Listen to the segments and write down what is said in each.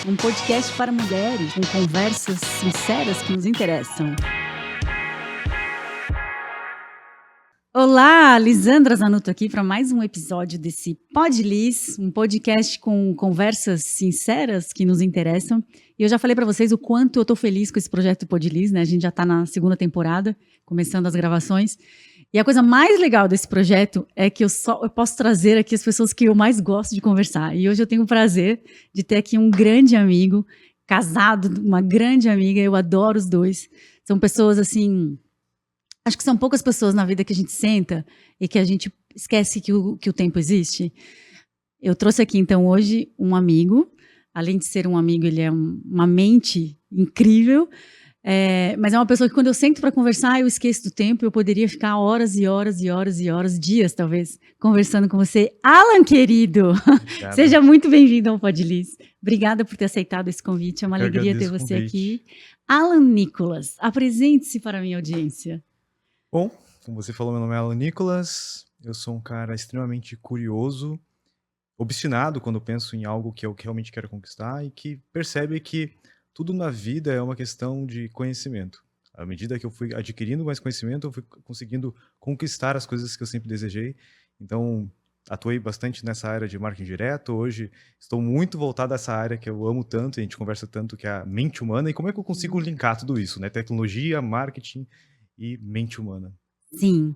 um podcast para mulheres com conversas sinceras que nos interessam. Olá, Lisandra Zanutto aqui para mais um episódio desse Pod Liz, um podcast com conversas sinceras que nos interessam. E eu já falei para vocês o quanto eu estou feliz com esse projeto do Pod Liz, né? A gente já está na segunda temporada, começando as gravações. E a coisa mais legal desse projeto é que eu posso trazer aqui as pessoas que eu mais gosto de conversar. E hoje eu tenho o prazer de ter aqui um grande amigo, casado, uma grande amiga, eu adoro os dois. São pessoas assim... Acho que são poucas pessoas na vida que a gente senta e que a gente esquece que o tempo existe. Eu trouxe aqui, então, hoje um amigo. Além de ser um amigo, ele é uma mente incrível. Mas é uma pessoa que, quando eu sento para conversar, eu esqueço do tempo. Eu poderia ficar horas e horas e horas e horas, dias, talvez, conversando com você. Alan, querido! Obrigado. Seja muito bem-vindo ao Pod Liz. Obrigada por ter aceitado esse convite. É uma alegria ter você aqui. Alan Nicolas, apresente-se para a minha audiência. Bom, como você falou, meu nome é Alan Nicolas, eu sou um cara extremamente curioso, obstinado quando penso em algo que eu realmente quero conquistar e que percebe que tudo na vida é uma questão de conhecimento. À medida que eu fui adquirindo mais conhecimento, eu fui conseguindo conquistar as coisas que eu sempre desejei. Então, atuei bastante nessa área de marketing direto. Hoje estou muito voltado a essa área que eu amo tanto, e a gente conversa tanto, que é a mente humana. E como é que eu consigo linkar tudo isso, né? Tecnologia, marketing e mente humana. Sim.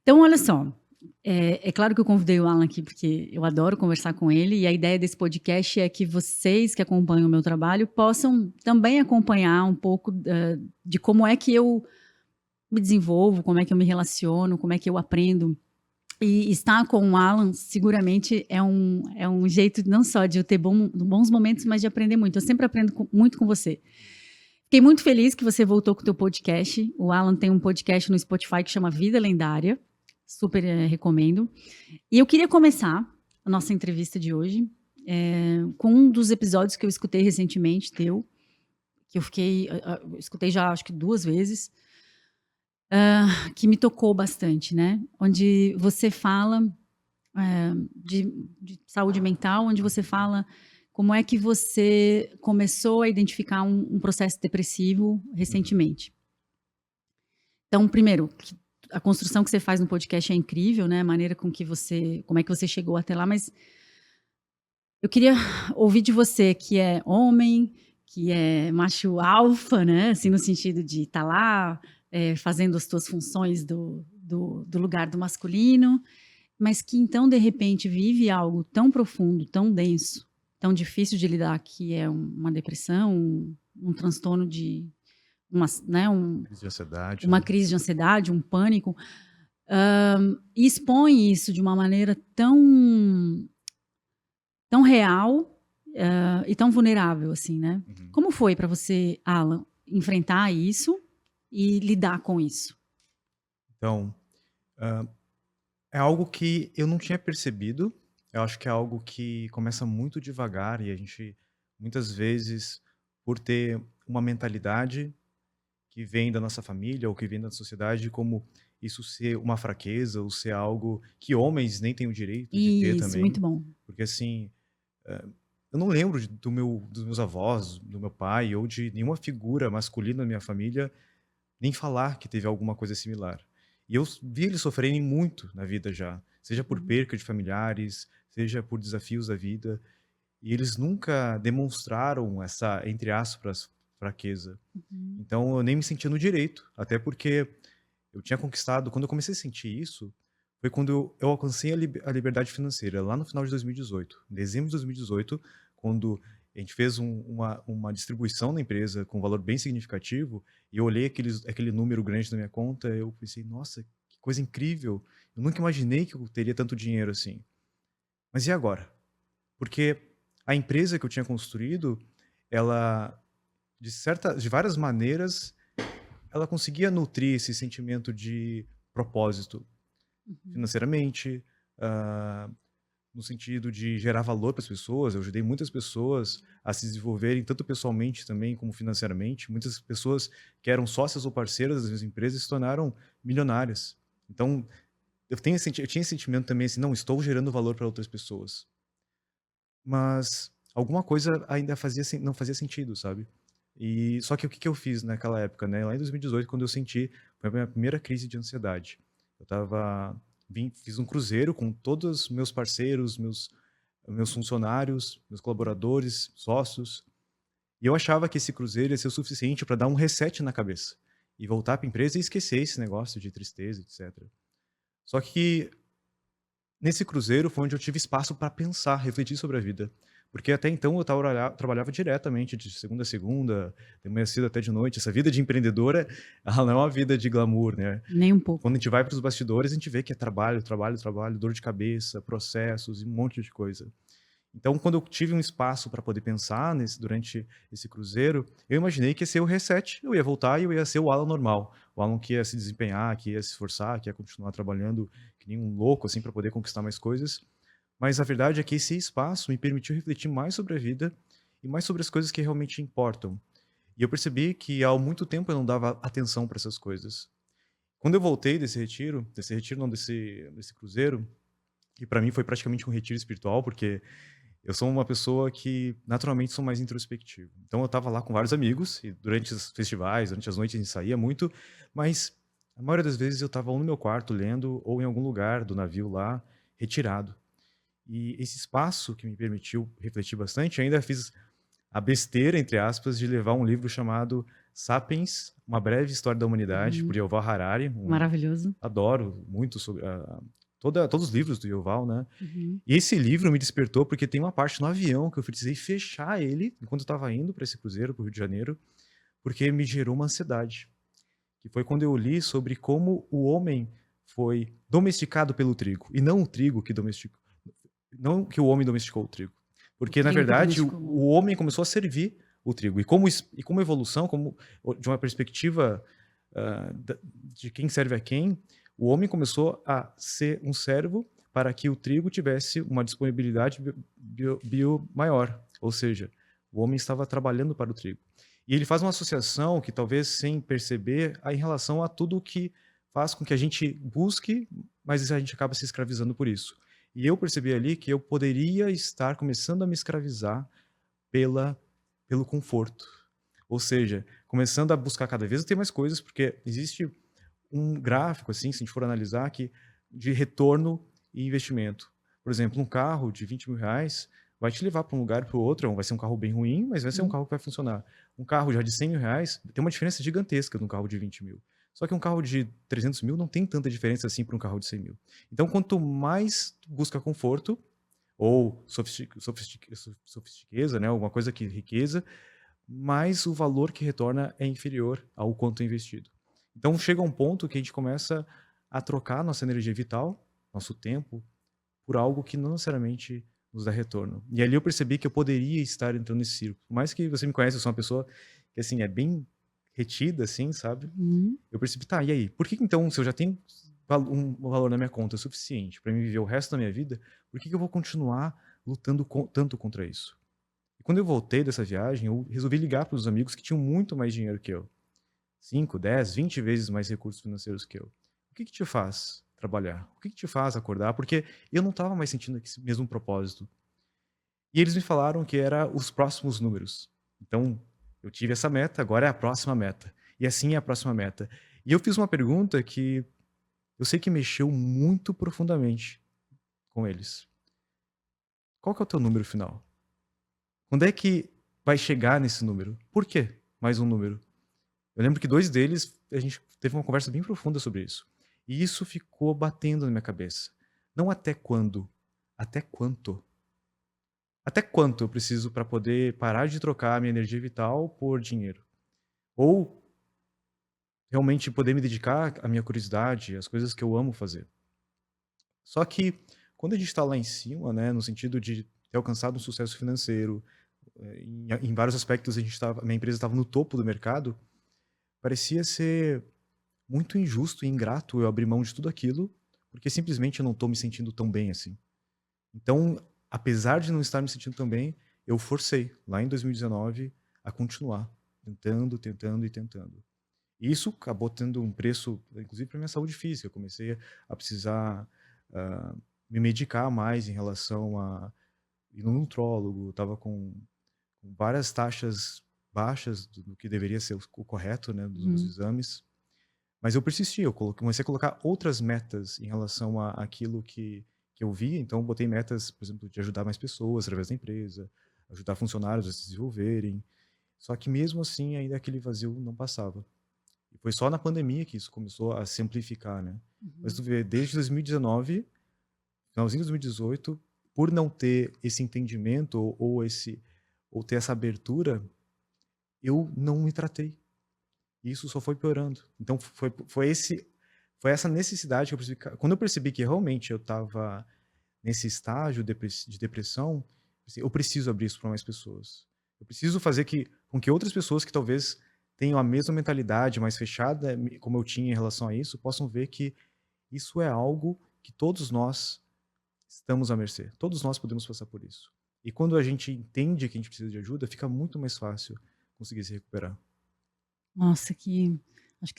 Então, olha só, é claro que eu convidei o Alan aqui porque eu adoro conversar com ele, e a ideia desse podcast é que vocês que acompanham o meu trabalho possam também acompanhar um pouco de como é que eu me desenvolvo, como é que eu me relaciono, como é que eu aprendo. E estar com o Alan seguramente é um jeito não só de eu ter bons momentos, mas de aprender muito. Eu sempre aprendo muito com você. Fiquei muito feliz que você voltou com o teu podcast. O Alan tem um podcast no Spotify que chama Vida Lendária. Super recomendo. E eu queria começar a nossa entrevista de hoje com um dos episódios que eu escutei recentemente teu, que eu escutei já acho que 2 vezes, que me tocou bastante, né? Onde você fala de saúde mental, onde você fala como é que você começou a identificar um processo depressivo recentemente. Então, primeiro, a construção que você faz no podcast é incrível, né? A maneira como é que você chegou até lá, mas eu queria ouvir de você, que é homem, que é macho alfa, né? Assim, no sentido de estar lá fazendo as suas funções do lugar do masculino, mas que então, de repente, vive algo tão profundo, tão denso, tão difícil de lidar, que é uma depressão, um transtorno de Crise de ansiedade, uma né? crise de ansiedade, um pânico, e expõe isso de uma maneira tão real e tão vulnerável, assim, né? Uhum. Como foi para você, Alan, enfrentar isso e lidar com isso? Então, é algo que eu não tinha percebido. Eu acho que é algo que começa muito devagar e a gente, muitas vezes, por ter uma mentalidade que vem da nossa família ou que vem da sociedade, como isso ser uma fraqueza ou ser algo que homens nem têm o direito de ter Isso, também. muito bom. Porque, assim, eu não lembro dos meus avós, do meu pai ou de nenhuma figura masculina na minha família nem falar que teve alguma coisa similar. E eu vi eles sofrerem muito na vida já, seja por Uhum. perca de familiares, seja por desafios da vida, e eles nunca demonstraram essa, entre aspas, fraqueza. Uhum. Então eu nem me sentia no direito, até porque eu tinha conquistado, quando eu comecei a sentir isso, foi quando eu alcancei a liberdade financeira, lá no final de 2018. Em dezembro de 2018, quando a gente fez uma distribuição na empresa com um valor bem significativo, e eu olhei aquele número grande na minha conta, eu pensei, nossa, que coisa incrível, eu nunca imaginei que eu teria tanto dinheiro assim. Mas e agora? Porque a empresa que eu tinha construído, ela, de várias maneiras, ela conseguia nutrir esse sentimento de propósito Uhum. financeiramente, ah, no sentido de gerar valor para as pessoas. Eu ajudei muitas pessoas a se desenvolverem, tanto pessoalmente também como financeiramente. Muitas pessoas que eram sócias ou parceiras das minhas empresas se tornaram milionárias. Então, eu tinha esse sentimento também assim, não, estou gerando valor para outras pessoas. Mas alguma coisa ainda não fazia sentido, sabe? E só que o que que eu fiz naquela época, né? Lá em 2018, quando eu senti, foi a minha primeira crise de ansiedade. Eu tava, fiz um cruzeiro com todos os meus parceiros, meus funcionários, meus colaboradores, sócios, e eu achava que esse cruzeiro ia ser o suficiente para dar um reset na cabeça e voltar para a empresa e esquecer esse negócio de tristeza, etc. Só que nesse cruzeiro foi onde eu tive espaço para pensar, refletir sobre a vida. Porque até então eu trabalhava diretamente de segunda a segunda, de manhã cedo até de noite. Essa vida de empreendedora, ela não é uma vida de glamour, né? Nem um pouco. Quando a gente vai para os bastidores, a gente vê que é trabalho, trabalho, trabalho, dor de cabeça, processos e um monte de coisa. Então, quando eu tive um espaço para poder pensar durante esse cruzeiro, eu imaginei que ia ser o reset, eu ia voltar e eu ia ser o Alan normal, o Alan que ia se desempenhar, que ia se esforçar, que ia continuar trabalhando que nem um louco assim para poder conquistar mais coisas. Mas a verdade é que esse espaço me permitiu refletir mais sobre a vida e mais sobre as coisas que realmente importam. E eu percebi que há muito tempo eu não dava atenção para essas coisas. Quando eu voltei desse retiro não, desse cruzeiro, que para mim foi praticamente um retiro espiritual, porque eu sou uma pessoa que naturalmente sou mais introspectivo. Então eu estava lá com vários amigos e durante os festivais, durante as noites a gente saía muito, mas a maioria das vezes eu estava ou no meu quarto lendo ou em algum lugar do navio lá, retirado. E esse espaço que me permitiu refletir bastante, ainda fiz a besteira, entre aspas, de levar um livro chamado Sapiens, Uma Breve História da Humanidade, por Uhum. Yuval Harari. Maravilhoso. Adoro muito sobre todos os livros do Yuval, né? Uhum. E esse livro me despertou porque tem uma parte no avião que eu precisei fechar ele enquanto eu estava indo para esse cruzeiro, para o Rio de Janeiro, porque me gerou uma ansiedade. Que foi quando eu li sobre como o homem foi domesticado pelo trigo, e não o trigo que domesticou, não que o homem domesticou o trigo. O Porque, na trigo que verdade, domesticou o o mundo. homem começou a servir o trigo. E como evolução, como de uma perspectiva de quem serve a quem, o homem começou a ser um servo para que o trigo tivesse uma disponibilidade bio maior. Ou seja, o homem estava trabalhando para o trigo. E ele faz uma associação que talvez sem perceber em relação a tudo que faz com que a gente busque, mas a gente acaba se escravizando por isso. E eu percebi ali que eu poderia estar começando a me escravizar pela pelo conforto. Ou seja, começando a buscar cada vez ter mais coisas, porque existe um gráfico, assim, se a gente for analisar, que de retorno e investimento. Por exemplo, um carro de R$ 20.000 vai te levar para um lugar para o outro, vai ser um carro bem ruim, mas vai ser um Uhum. carro que vai funcionar. Um carro já de R$ 100.000 tem uma diferença gigantesca de um carro de 20.000. Só que um carro de 300.000 não tem tanta diferença assim para um carro de 100.000. Então, quanto mais tu busca conforto, ou sofistiqueza, né, alguma coisa que riqueza, mais o valor que retorna é inferior ao quanto investido. Então chega um ponto que a gente começa a trocar nossa energia vital, nosso tempo, por algo que não necessariamente nos dá retorno. E ali eu percebi que eu poderia estar entrando nesse círculo. Por mais que você me conhece, eu sou uma pessoa que assim é bem retida, assim, sabe? Uhum. Eu percebi, tá, e aí? Por que então, se eu já tenho um valor na minha conta suficiente para me viver o resto da minha vida, por que eu vou continuar lutando tanto contra isso? E quando eu voltei dessa viagem, eu resolvi ligar para os amigos que tinham muito mais dinheiro que eu. 5, 10, 20 vezes mais recursos financeiros que eu. O que te faz trabalhar? O que te faz acordar? Porque eu não estava mais sentindo esse mesmo propósito. E eles me falaram que era os próximos números. Então, eu tive essa meta, agora é a próxima meta. E assim é a próxima meta. E eu fiz uma pergunta que eu sei que mexeu muito profundamente com eles. Qual que é o teu número final? Quando é que vai chegar nesse número? Por quê mais um número? Eu lembro que 2 deles, a gente teve uma conversa bem profunda sobre isso. E isso ficou batendo na minha cabeça. Não até quando, até quanto. Até quanto eu preciso para poder parar de trocar a minha energia vital por dinheiro? Ou realmente poder me dedicar à minha curiosidade, às coisas que eu amo fazer. Só que quando a gente está lá em cima, né, no sentido de ter alcançado um sucesso financeiro, em vários aspectos minha empresa estava no topo do mercado, parecia ser muito injusto e ingrato eu abrir mão de tudo aquilo, porque simplesmente eu não estou me sentindo tão bem assim. Então, apesar de não estar me sentindo tão bem, eu forcei, lá em 2019, a continuar, tentando, tentando e tentando. E isso acabou tendo um preço, inclusive para minha saúde física. Eu comecei a precisar me medicar mais em relação a indo no nutrólogo, estava com várias taxas baixas do que deveria ser o correto, né, dos meus Uhum. exames. Mas eu persisti, eu comecei a colocar outras metas em relação àquilo que eu via. Então, eu botei metas, por exemplo, de ajudar mais pessoas através da empresa, ajudar funcionários a se desenvolverem. Só que mesmo assim, ainda aquele vazio não passava. E foi só na pandemia que isso começou a se amplificar, né? Mas Uhum. tu vê, desde 2019, finalzinho de 2018, por não ter esse entendimento ou ter essa abertura, eu não me tratei. E isso só foi piorando. Então foi essa necessidade que eu percebi. Quando eu percebi que realmente eu estava nesse estágio de depressão, eu preciso abrir isso para mais pessoas. Eu preciso fazer com que outras pessoas que talvez tenham a mesma mentalidade mais fechada, como eu tinha em relação a isso, possam ver que isso é algo que todos nós estamos à mercê. Todos nós podemos passar por isso. E quando a gente entende que a gente precisa de ajuda, fica muito mais fácil conseguir se recuperar. Nossa, acho que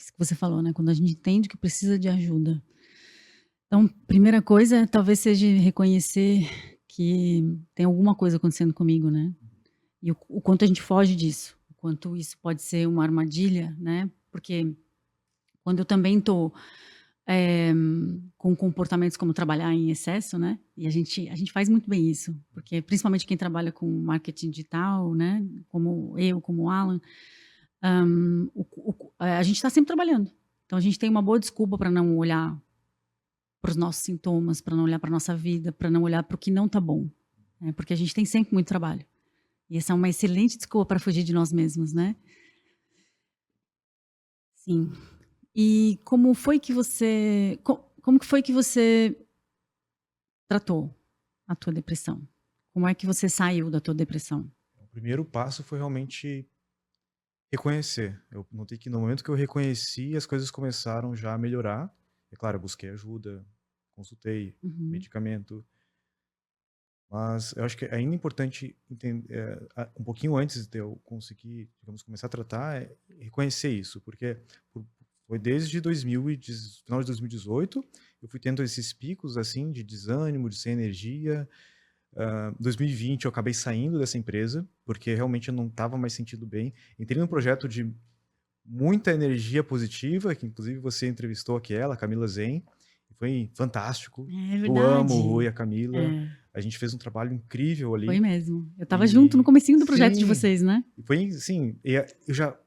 isso que você falou, né, quando a gente entende que precisa de ajuda. Então, primeira coisa, talvez seja reconhecer que tem alguma coisa acontecendo comigo, né, e o quanto a gente foge disso, o quanto isso pode ser uma armadilha, né, porque quando eu também tô, eh, com comportamentos como trabalhar em excesso, né, e a gente faz muito bem isso, porque principalmente quem trabalha com marketing digital, né, como eu, como o Alan, a gente está sempre trabalhando. Então a gente tem uma boa desculpa para não olhar para os nossos sintomas, para não olhar para nossa vida, para não olhar para o que não tá bom, né, porque a gente tem sempre muito trabalho. E essa é uma excelente desculpa para fugir de nós mesmos, né. Sim. E como foi que você como que foi que você tratou a tua depressão? Como é que você saiu da tua depressão? O primeiro passo foi realmente reconhecer. Eu notei que no momento que eu reconheci, as coisas começaram já a melhorar. É claro, eu busquei ajuda, consultei Uhum, medicamento, mas eu acho que é ainda importante um pouquinho antes de eu conseguir, digamos, começar a tratar, é reconhecer isso, porque por- foi desde final de 2018, eu fui tendo esses picos assim de desânimo, de sem energia. 2020 eu acabei saindo dessa empresa, porque realmente eu não estava mais sentindo bem. Entrei num projeto de muita energia positiva, que inclusive você entrevistou aqui ela, a Camila Zen, foi fantástico. é Eu amo o Rui e verdade. a Camila, É, a gente fez um trabalho incrível foi ali. mesmo. Eu estava junto no E comecinho do projeto de sim, vocês, né. e foi assim, eu já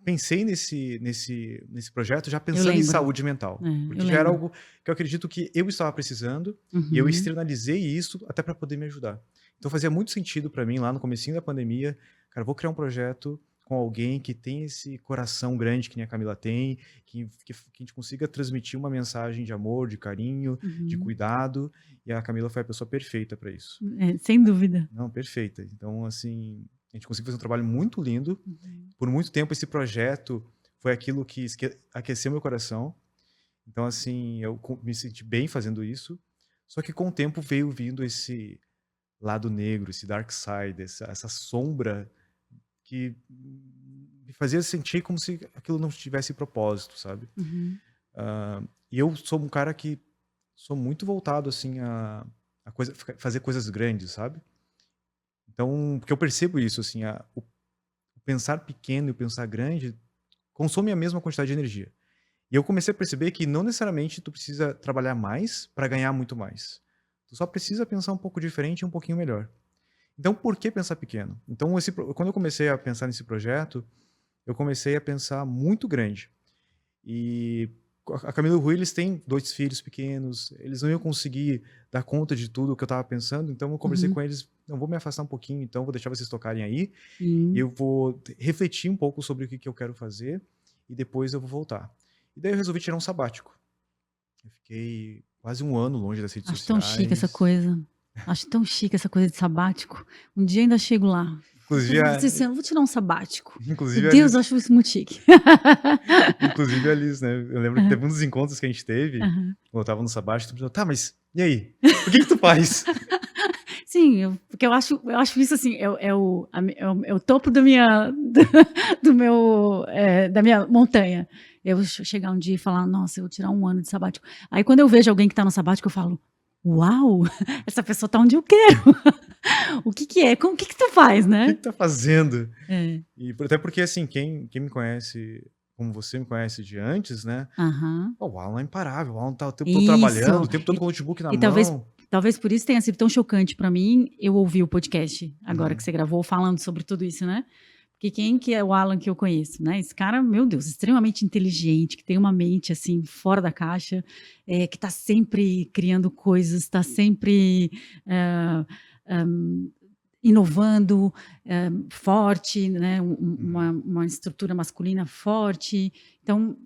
pensei nesse projeto já Eu pensando em lembro. saúde mental, Eu porque já era lembro. algo que eu acredito que eu estava precisando, e eu Uhum. externalizei isso até para poder me ajudar. Então fazia muito sentido para mim lá no comecinho da pandemia, cara, vou criar um projeto com alguém que tem esse coração grande que nem a Camila tem, que a gente consiga transmitir uma mensagem de amor, de carinho, de Uhum. cuidado, e a Camila foi a pessoa perfeita para isso. É, sem dúvida. Não, perfeita. Então, assim, a gente conseguiu fazer um trabalho muito lindo. Uhum. Por muito tempo, esse projeto foi aquilo que aqueceu meu coração. Então, assim, me senti bem fazendo isso. Só que com o tempo veio vindo esse lado negro, esse dark side, essa sombra que me fazia sentir como se aquilo não tivesse propósito, sabe? Uhum. E eu sou um cara que sou muito voltado, assim, fazer coisas grandes, sabe? Então, porque eu percebo isso, assim, o pensar pequeno e o pensar grande consome a mesma quantidade de energia. E eu comecei a perceber que não necessariamente tu precisa trabalhar mais para ganhar muito mais. Tu só precisa pensar um pouco diferente e um pouquinho melhor. Então, por que pensar pequeno? Então, quando eu comecei a pensar nesse projeto, eu comecei a pensar muito grande. E a Camila e o Rui, eles têm 2 filhos pequenos, eles não iam conseguir dar conta de tudo o que eu estava pensando, então eu conversei Uhum. com eles: "Não, vou me afastar um pouquinho então, vou deixar vocês tocarem aí, e Sim. eu vou refletir um pouco sobre o que eu quero fazer, e depois eu vou voltar". E daí eu resolvi tirar um sabático. Eu fiquei quase 1 ano longe das redes Acho tão chique essa sociais. coisa. Acho tão chique essa coisa de sabático. Um dia ainda chego lá. Inclusive Vou dizer assim: "Eu vou tirar um sabático". Meu inclusive a Deus, Liz eu acho isso muito chique. inclusive a Liz, né, eu lembro que Aham, teve um dos encontros que a gente teve, aham. quando eu estava no sabático, tu perguntou: "Tá, mas e aí? O que que tu faz?" Sim, porque eu acho isso assim, é o topo da minha do meu, da minha montanha. Eu chegar um dia e falar: "Nossa, eu vou tirar um ano de sabático". Aí quando eu vejo alguém que está no sabático, eu falo: Uau! Essa pessoa tá onde eu quero. O que que é? O que que tu faz, O que né? que tá fazendo? É. E até porque, assim, quem me conhece como você me conhece de antes, né? Aham. Pô, o Alan é imparável, o Alan tá o tempo todo trabalhando, Isso. o tempo todo com o notebook na E talvez mão. talvez por isso tenha sido tão chocante pra mim eu ouvir o podcast, agora que Uhum. você gravou, falando sobre tudo isso, né. Porque quem que é o Alan que eu conheço, né, esse cara, meu Deus, extremamente inteligente, que tem uma mente, assim, fora da caixa, que tá sempre criando coisas, tá sempre, hã hã, inovando, forte, né, Uhum. uma estrutura masculina forte. Então,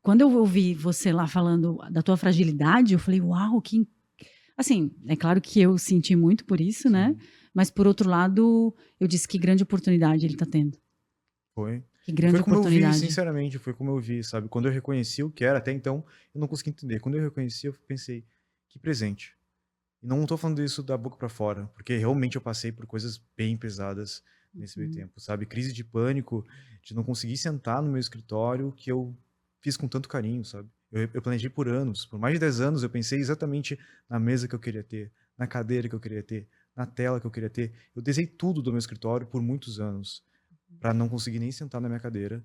quando eu ouvi você lá falando da tua fragilidade, eu falei: "Uau, que assim, é claro que eu senti muito por isso, né, Sim, mas por outro lado, eu disse: "Que grande oportunidade ele está tendo, foi. que E foi grande como eu vi, oportunidade". sinceramente, foi como eu vi, sabe? Quando eu reconheci o que era, até então eu não conseguia entender. Quando eu reconheci, eu pensei: "Que presente". E não tô falando isso da boca pra fora, porque realmente eu passei por coisas bem pesadas nesse meio Uhum. tempo, sabe? Crise de pânico, de não conseguir sentar no meu escritório, que eu fiz com tanto carinho, sabe? Eu planejei por anos, por mais de 10 anos eu pensei exatamente na mesa que eu queria ter, na cadeira que eu queria ter, na tela que eu queria ter. Eu desenhei tudo do meu escritório por muitos anos, para não conseguir nem sentar na minha cadeira,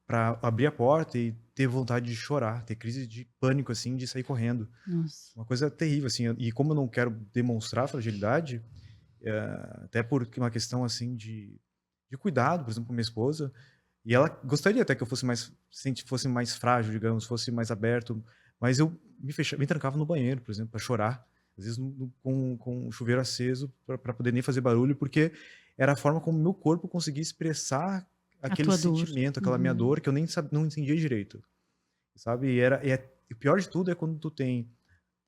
para abrir a porta e ter vontade de chorar, ter crise de pânico, assim, de sair correndo. Nossa. Uma coisa terrível, assim, e como eu não quero demonstrar fragilidade, até porque uma questão, assim, de cuidado, por exemplo, com minha esposa, e ela gostaria até que eu fosse mais fosse mais frágil, digamos, fosse mais aberto, mas eu me trancava no banheiro, por exemplo, para chorar, às vezes com o chuveiro aceso, para poder nem fazer barulho, porque era a forma como o meu corpo conseguia expressar A aquele tua dor. sentimento, aquela minha Uhum. dor que eu nem não entendia direito, sabe. E o pior de tudo é quando tu tem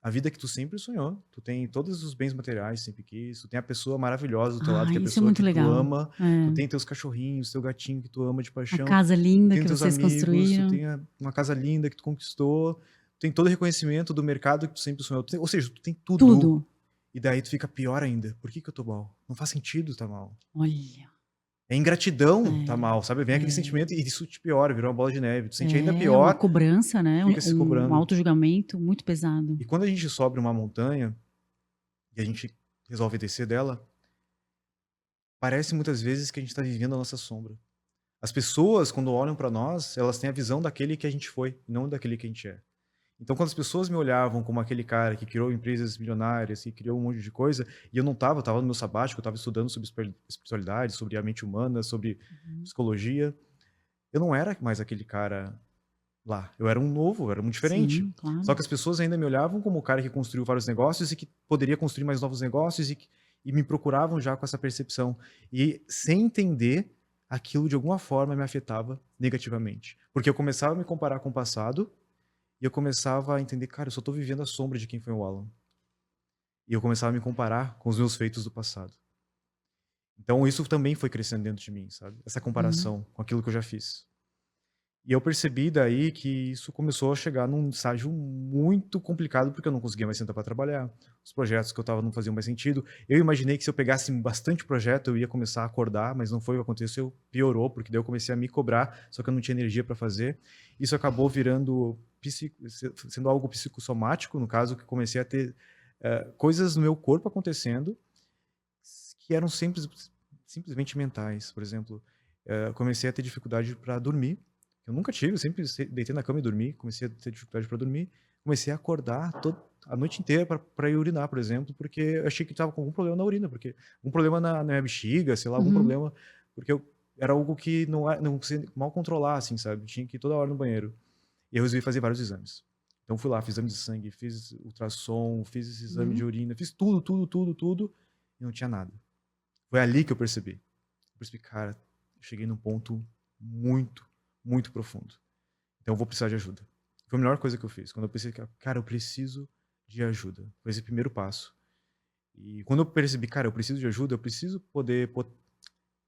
a vida que tu sempre sonhou, tu tem todos os bens materiais que sempre quis, tu tem a pessoa maravilhosa do teu lado, Ah, que é a isso é pessoa muito que tu legal. ama, tu É. tem teus cachorrinhos, teu gatinho que tu ama de A paixão, casa tu linda tem que teus vocês amigos, tu construíram. tem uma casa linda que tu conquistou, tu tem todo o reconhecimento do mercado que tu sempre sonhou, ou seja, tu tem tudo, Tudo. e daí tu fica pior ainda. Por que que eu tô mal? Não faz sentido tá mal. Olha. É ingratidão tá mal, sabe, vem É, aquele é. sentimento e isso te piora, virou uma bola de neve, tu sente ainda É uma pior, cobrança, né, fica se um cobrando. autojulgamento muito pesado. E quando a gente sobe uma montanha, e a gente resolve descer dela, parece muitas vezes que a gente está vivendo a nossa sombra. As pessoas, quando olham para nós, elas têm a visão daquele que a gente foi, não daquele que a gente é. Então, quando as pessoas me olhavam como aquele cara que criou empresas milionárias, que criou um monte de coisa, e eu não estava, eu estava no meu sabático, eu estava estudando sobre espiritualidade, sobre a mente humana, sobre Uhum. psicologia, eu não era mais aquele cara lá. Eu era um novo, eu era um diferente. Sim, Só claro. que as pessoas ainda me olhavam como o cara que construiu vários negócios e que poderia construir mais novos negócios e me procuravam já com essa percepção. E sem entender, aquilo de alguma forma me afetava negativamente. Porque eu começava a me comparar com o passado e eu começava a entender, cara, eu só tô vivendo a sombra de quem foi o Alan. E eu começava a me comparar com os meus feitos do passado. Então isso também foi crescendo dentro de mim, sabe? Essa Uhum. comparação com aquilo que eu já fiz. E eu percebi daí que isso começou a chegar num estágio muito complicado, porque eu não conseguia mais sentar para trabalhar. Os projetos que eu estava não faziam mais sentido. Eu imaginei que se eu pegasse bastante projeto, eu ia começar a acordar, mas não foi o que aconteceu. Piorou, porque daí eu comecei a me cobrar, só que eu não tinha energia para fazer. Isso acabou virando sendo algo psicossomático, no caso, que comecei a ter coisas no meu corpo acontecendo que eram simplesmente mentais. Por exemplo, comecei a ter dificuldade para dormir. Eu nunca tive, eu sempre deitei na cama e dormi. Comecei a ter dificuldade para dormir. Comecei a acordar a noite inteira para ir urinar, por exemplo, porque eu achei que estava com algum problema na urina, porque um problema na minha bexiga, sei lá, algum Uhum. problema, porque era algo que não conseguia mal controlar, assim, sabe? Tinha que ir toda hora no banheiro. E eu resolvi fazer vários exames. Então fui lá, fiz exame de sangue, fiz ultrassom, fiz esse exame de Uhum. urina, fiz tudo, tudo, tudo, tudo, e não tinha nada. Foi ali que eu percebi. Eu percebi, cara, eu cheguei num ponto muito, muito profundo. Então eu vou precisar de ajuda. Foi a melhor coisa que eu fiz. Quando eu pensei, cara, eu preciso de ajuda. Foi esse primeiro passo. E quando eu percebi, cara, eu preciso de ajuda, eu preciso poder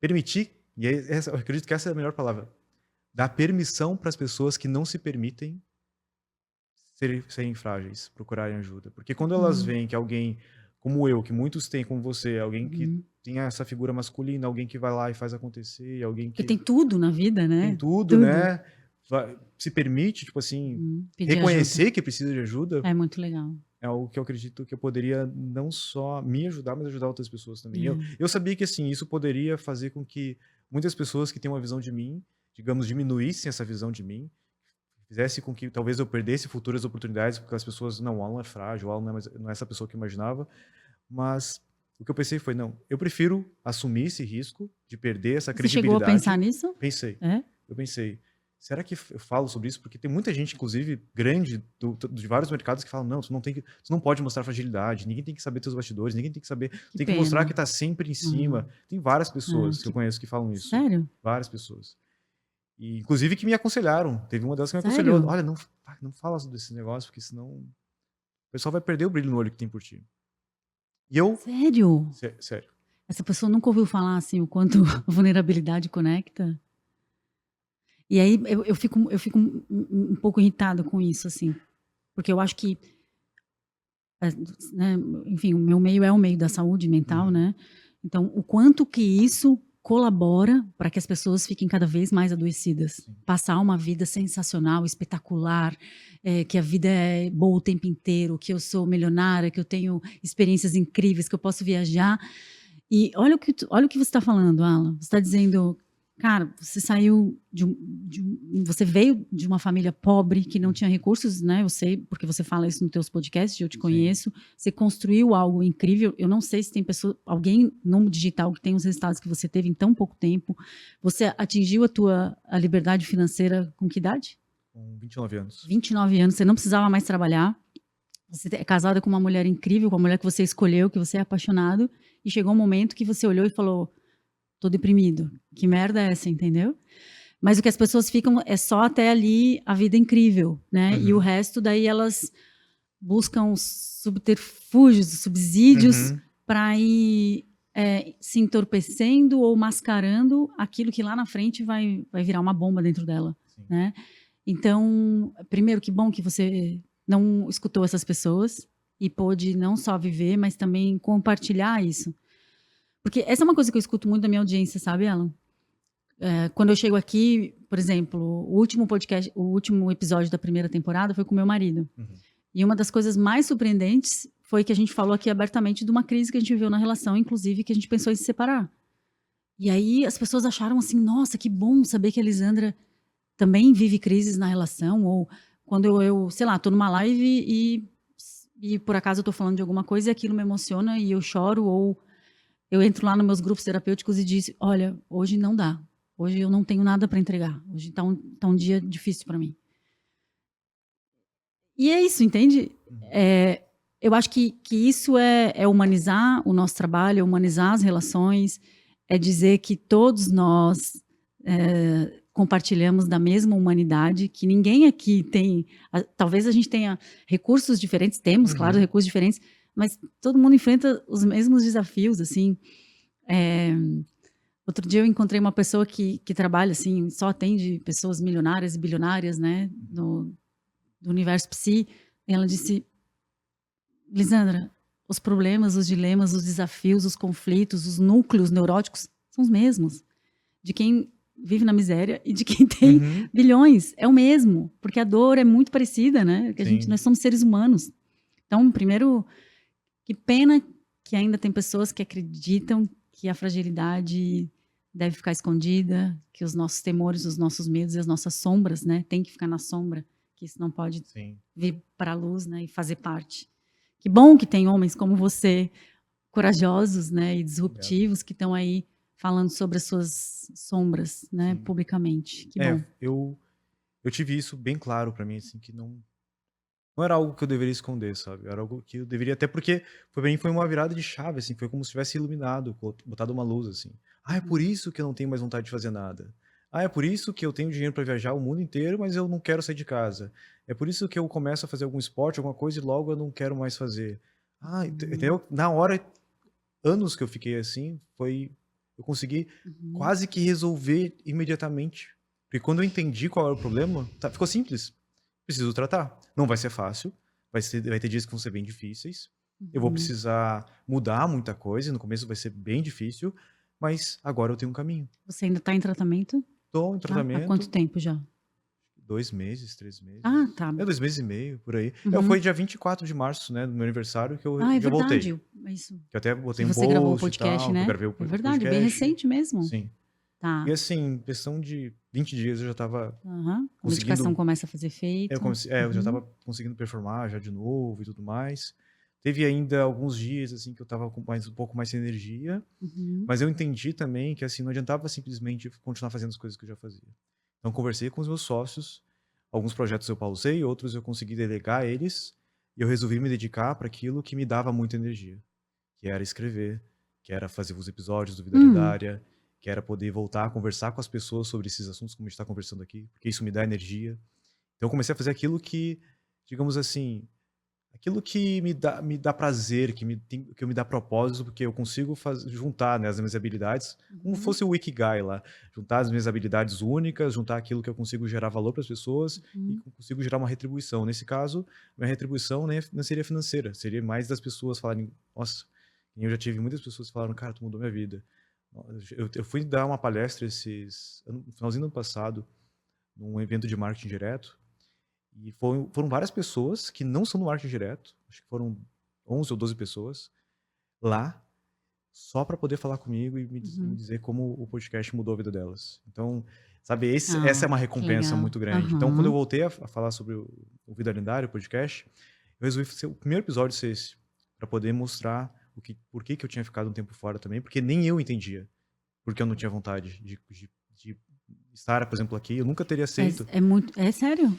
permitir, e eu acredito que essa é a melhor palavra, dar permissão para as pessoas que não se permitem serem frágeis, procurarem ajuda. Porque quando elas Uhum. veem que alguém como eu, que muitos têm como você, alguém que Uhum. tem essa figura masculina, alguém que vai lá e faz acontecer, alguém Que que tem tudo na vida, tem né, tudo, tudo. né, se permite, tipo assim, Pedir ajuda. reconhecer que precisa de ajuda, É muito legal. é algo que eu acredito que eu poderia não só me ajudar, mas ajudar outras pessoas também. Eu, É. eu sabia que, assim, isso poderia fazer com que muitas pessoas que têm uma visão de mim, digamos, diminuíssem essa visão de mim, fizesse com que talvez eu perdesse futuras oportunidades, porque as pessoas, não, o Alan é frágil, o Alan não é essa pessoa que eu imaginava, mas o que eu pensei foi, não, eu prefiro assumir esse risco de perder essa Você chegou a pensar credibilidade. nisso? Pensei, É? eu pensei, será que eu falo sobre isso? Porque tem muita gente, inclusive, grande, de vários mercados que falam, não, tu não pode mostrar fragilidade, ninguém tem que saber teus bastidores, ninguém tem que saber, tu Que tem que mostrar que pena. tá sempre em Uhum. cima. Tem várias pessoas que eu Que... conheço que falam isso. Sério? Várias pessoas. E, inclusive, que me aconselharam. Teve uma delas que me aconselhou, Sério? olha, não fala desse negócio, porque senão o pessoal vai perder o brilho no olho que tem por ti. E eu, Sério? sério, Essa pessoa nunca ouviu falar assim o quanto a vulnerabilidade conecta? E aí eu fico um pouco irritada com isso, assim, porque eu acho que, eh, né, enfim, o meu meio é o meio da saúde mental, uhum, né? Então, o quanto que isso colabora para que as pessoas fiquem cada vez mais adoecidas. sim. Passar uma vida sensacional, espetacular, que a vida é boa o tempo inteiro, que eu sou milionária, que eu tenho experiências incríveis, que eu posso viajar. E olha o que você está falando, Alan. Você está dizendo, cara, você saiu você veio de uma família pobre que não Uhum, tinha recursos, né? Eu sei, porque você fala isso nos teus podcasts, eu te sim. conheço. Você construiu algo incrível. Eu não sei se tem alguém no digital que tem os resultados que você teve em tão pouco tempo. Você atingiu a liberdade financeira com que idade? Com 29 anos. 29 anos. Você não precisava mais trabalhar. Você é casada com uma mulher incrível, com uma mulher que você escolheu, que você é apaixonado, e chegou um momento que você olhou e falou: tô deprimido. Que merda é essa, entendeu? Mas o que as pessoas ficam é só até ali a vida incrível, né? E o Uhum, resto daí elas buscam subterfúgios, subsídios uhum, para ir se entorpecendo ou mascarando aquilo que lá na frente vai virar uma bomba dentro dela, sim. né? Então, primeiro, que bom que você não escutou essas pessoas e pôde não só viver, mas também compartilhar isso. Porque essa é uma coisa que eu escuto muito da minha audiência, sabe, Alan? Quando eu chego aqui, por exemplo, o último episódio da primeira temporada foi com meu marido. Uhum, E uma das coisas mais surpreendentes foi que a gente falou aqui abertamente de uma crise que a gente viveu na relação, inclusive que a gente pensou em se separar. E aí as pessoas acharam assim, nossa, que bom saber que a Elisandra também vive crises na relação, ou quando eu sei lá, tô numa live e por acaso eu tô falando de alguma coisa e aquilo me emociona e eu choro, ou eu entro lá nos meus grupos terapêuticos e diz, olha, hoje não dá, hoje eu não tenho nada para entregar, hoje tá um dia difícil para mim. E é isso, entende? uhum, Eu acho que isso é humanizar o nosso trabalho, é humanizar as relações, é dizer que todos nós compartilhamos da mesma humanidade, que ninguém aqui tem. Talvez a gente tenha recursos diferentes, temos, claro, uhum, recursos diferentes, mas todo mundo enfrenta os mesmos desafios, assim. É, outro dia eu encontrei uma pessoa que trabalha, assim, só atende pessoas milionárias e bilionárias, né, uhum, do universo psi, e ela disse: Lisandra, os problemas, os dilemas, os desafios, os conflitos, os núcleos neuróticos são os mesmos. De quem vive na miséria e de quem tem uhum, bilhões. É o mesmo, porque a dor é muito parecida, né? Que sim. nós somos seres humanos. Então, primeiro, que pena que ainda tem pessoas que acreditam que a fragilidade deve ficar escondida, que os nossos temores, os nossos medos e as nossas sombras, né, tem que ficar na sombra, que isso não pode Sim. vir para a luz, né, e fazer parte. Que bom que tem homens como você, corajosos, né, e Obrigado. disruptivos, que estão aí falando sobre as suas sombras, né, Sim. publicamente. Que É, bom. eu tive isso bem claro pra mim, assim, que não era algo que eu deveria esconder, sabe? Era algo que eu deveria, até porque pra mim foi uma virada de chave, assim, foi como se tivesse iluminado, botado uma luz, assim. Ah, é por Uhum. isso que eu não tenho mais vontade de fazer nada. Ah, é por isso que eu tenho dinheiro pra viajar o mundo inteiro, mas eu não quero sair de casa. É por isso que eu começo a fazer algum esporte, alguma coisa e logo eu não quero mais fazer. Ah, Uhum. entendeu? Na hora, anos que eu fiquei assim, eu consegui Uhum. quase que resolver imediatamente. Porque quando eu entendi qual era o problema, ficou simples. Preciso tratar. Não vai ser fácil, vai ter dias que vão ser bem difíceis. Eu vou Uhum. precisar mudar muita coisa, no começo vai ser bem difícil, mas agora eu tenho um caminho. Você ainda está em tratamento? Tô em Já? Há quanto tratamento, tempo já? 2 meses, 3 meses. Ah, tá. 2 meses e meio, por aí. Uhum. Foi dia 24 de março, né, no meu aniversário, que Ah, é eu voltei. verdade. É isso. Que eu até Que botei um você gravou o post e podcast, tal, que eu né? gravei É o verdade, bem podcast. recente mesmo. Sim. Tá. E assim, em questão de 20 dias eu já estava Aham. A medicação conseguindo. começa a fazer efeito. Eu já Uhum. estava conseguindo performar já de novo e tudo mais. Teve ainda alguns dias assim que eu estava com um pouco mais de energia, Uhum. mas eu entendi também que assim não adiantava simplesmente continuar fazendo as coisas que eu já fazia. Então conversei com os meus sócios, alguns projetos eu pausei, outros eu consegui delegar eles, e eu resolvi me dedicar para aquilo que me dava muita energia, que era escrever, que era fazer os episódios do Vida Hum. Lendária, que era poder voltar a conversar com as pessoas sobre esses assuntos como a gente está conversando aqui, porque isso me dá energia. Então eu comecei a fazer aquilo que, digamos assim, aquilo que me dá prazer, que me dá propósito, porque eu consigo juntar, né, as minhas habilidades, como Uhum. fosse o Ikigai lá, juntar as minhas habilidades únicas, juntar aquilo que eu consigo gerar valor para as pessoas e Uhum. que eu consigo gerar uma retribuição. Nesse caso, minha retribuição né, não seria financeira, seria mais das pessoas falarem, nossa, eu já tive muitas pessoas que falaram, cara, tu mudou minha vida. Eu fui dar uma palestra no finalzinho do ano passado, num evento de marketing direto, e foram várias pessoas que não são no marketing direto, acho que foram 11 ou 12 pessoas lá, só para poder falar comigo e me Uhum. dizer como o podcast mudou a vida delas. Então, sabe, essa é Ah, uma que recompensa legal. muito grande. Então, quando eu Aham. voltei a falar sobre o Vida Lendária, o podcast, eu resolvi o primeiro episódio ser esse, para poder mostrar por que eu tinha ficado um tempo fora também, porque nem eu entendia, porque eu não tinha vontade de estar, por exemplo, aqui. Eu nunca teria aceito. É muito. É sério?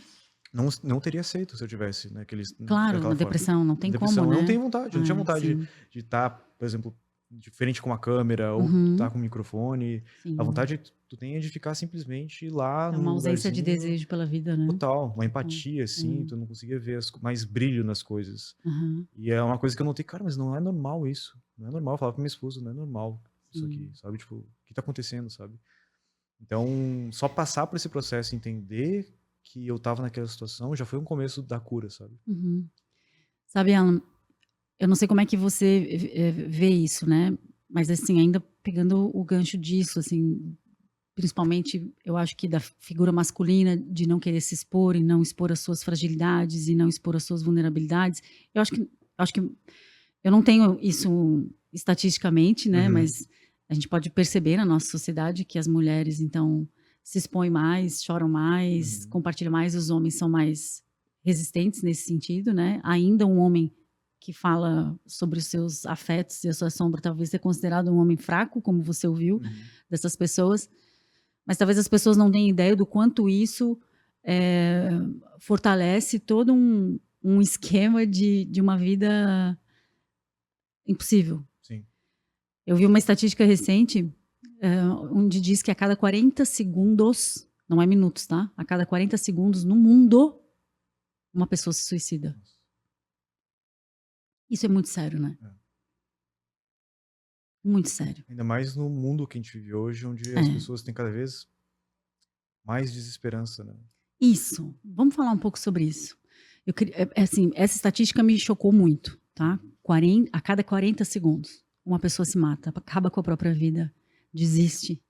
Não teria aceito se eu tivesse Claro, na daquela forma. depressão, não tem como, Depressão, eu não né? tenho vontade, eu não tinha É, vontade sim. de estar, por exemplo, de frente com uma câmera ou estar Uhum. com um microfone. A Sim. vontade que tu tem é de ficar simplesmente lá É uma num ausência de lugarzinho desejo pela vida, né? total, uma Então, empatia, assim, tu não conseguia ver mais brilho nas coisas. aham, E é uma coisa que eu notei, cara, mas não é normal isso. Não é normal. Eu falava pra minha esposa, não é normal isso aqui, sim. sabe? Tipo, o que tá acontecendo, sabe? Então, só passar por esse processo e entender que eu tava naquela situação já foi um começo da cura, sabe? Uhum. Sabe, Alan, eu não sei como é que você vê isso, né? Mas assim, ainda pegando o gancho disso, assim, principalmente eu acho que da figura masculina de não querer se expor e não expor as suas fragilidades e não expor as suas vulnerabilidades. Eu acho que eu não tenho isso estatisticamente, né? Uhum, Mas a gente pode perceber na nossa sociedade que as mulheres então se expõem mais, choram mais, uhum, compartilham mais, os homens são mais resistentes nesse sentido, né? Ainda um homem que fala sobre os seus afetos e a sua sombra talvez ser considerado um homem fraco, como você ouviu uhum. dessas pessoas, mas talvez as pessoas não tenham ideia do quanto isso eh, fortalece todo um esquema de uma vida impossível. Sim. Eu vi uma estatística recente, onde diz que a cada 40 segundos, não é minutos, tá? A cada 40 segundos no mundo, uma pessoa se suicida. Nossa, Isso é muito sério, né? é. Muito sério. Ainda mais no mundo que a gente vive hoje, onde as É. pessoas têm cada vez mais desesperança, né? Isso. Vamos falar um pouco sobre isso. Assim, essa estatística me chocou muito, tá? Uhum. A cada 40 segundos, uma pessoa se mata, acaba com a própria vida, desiste.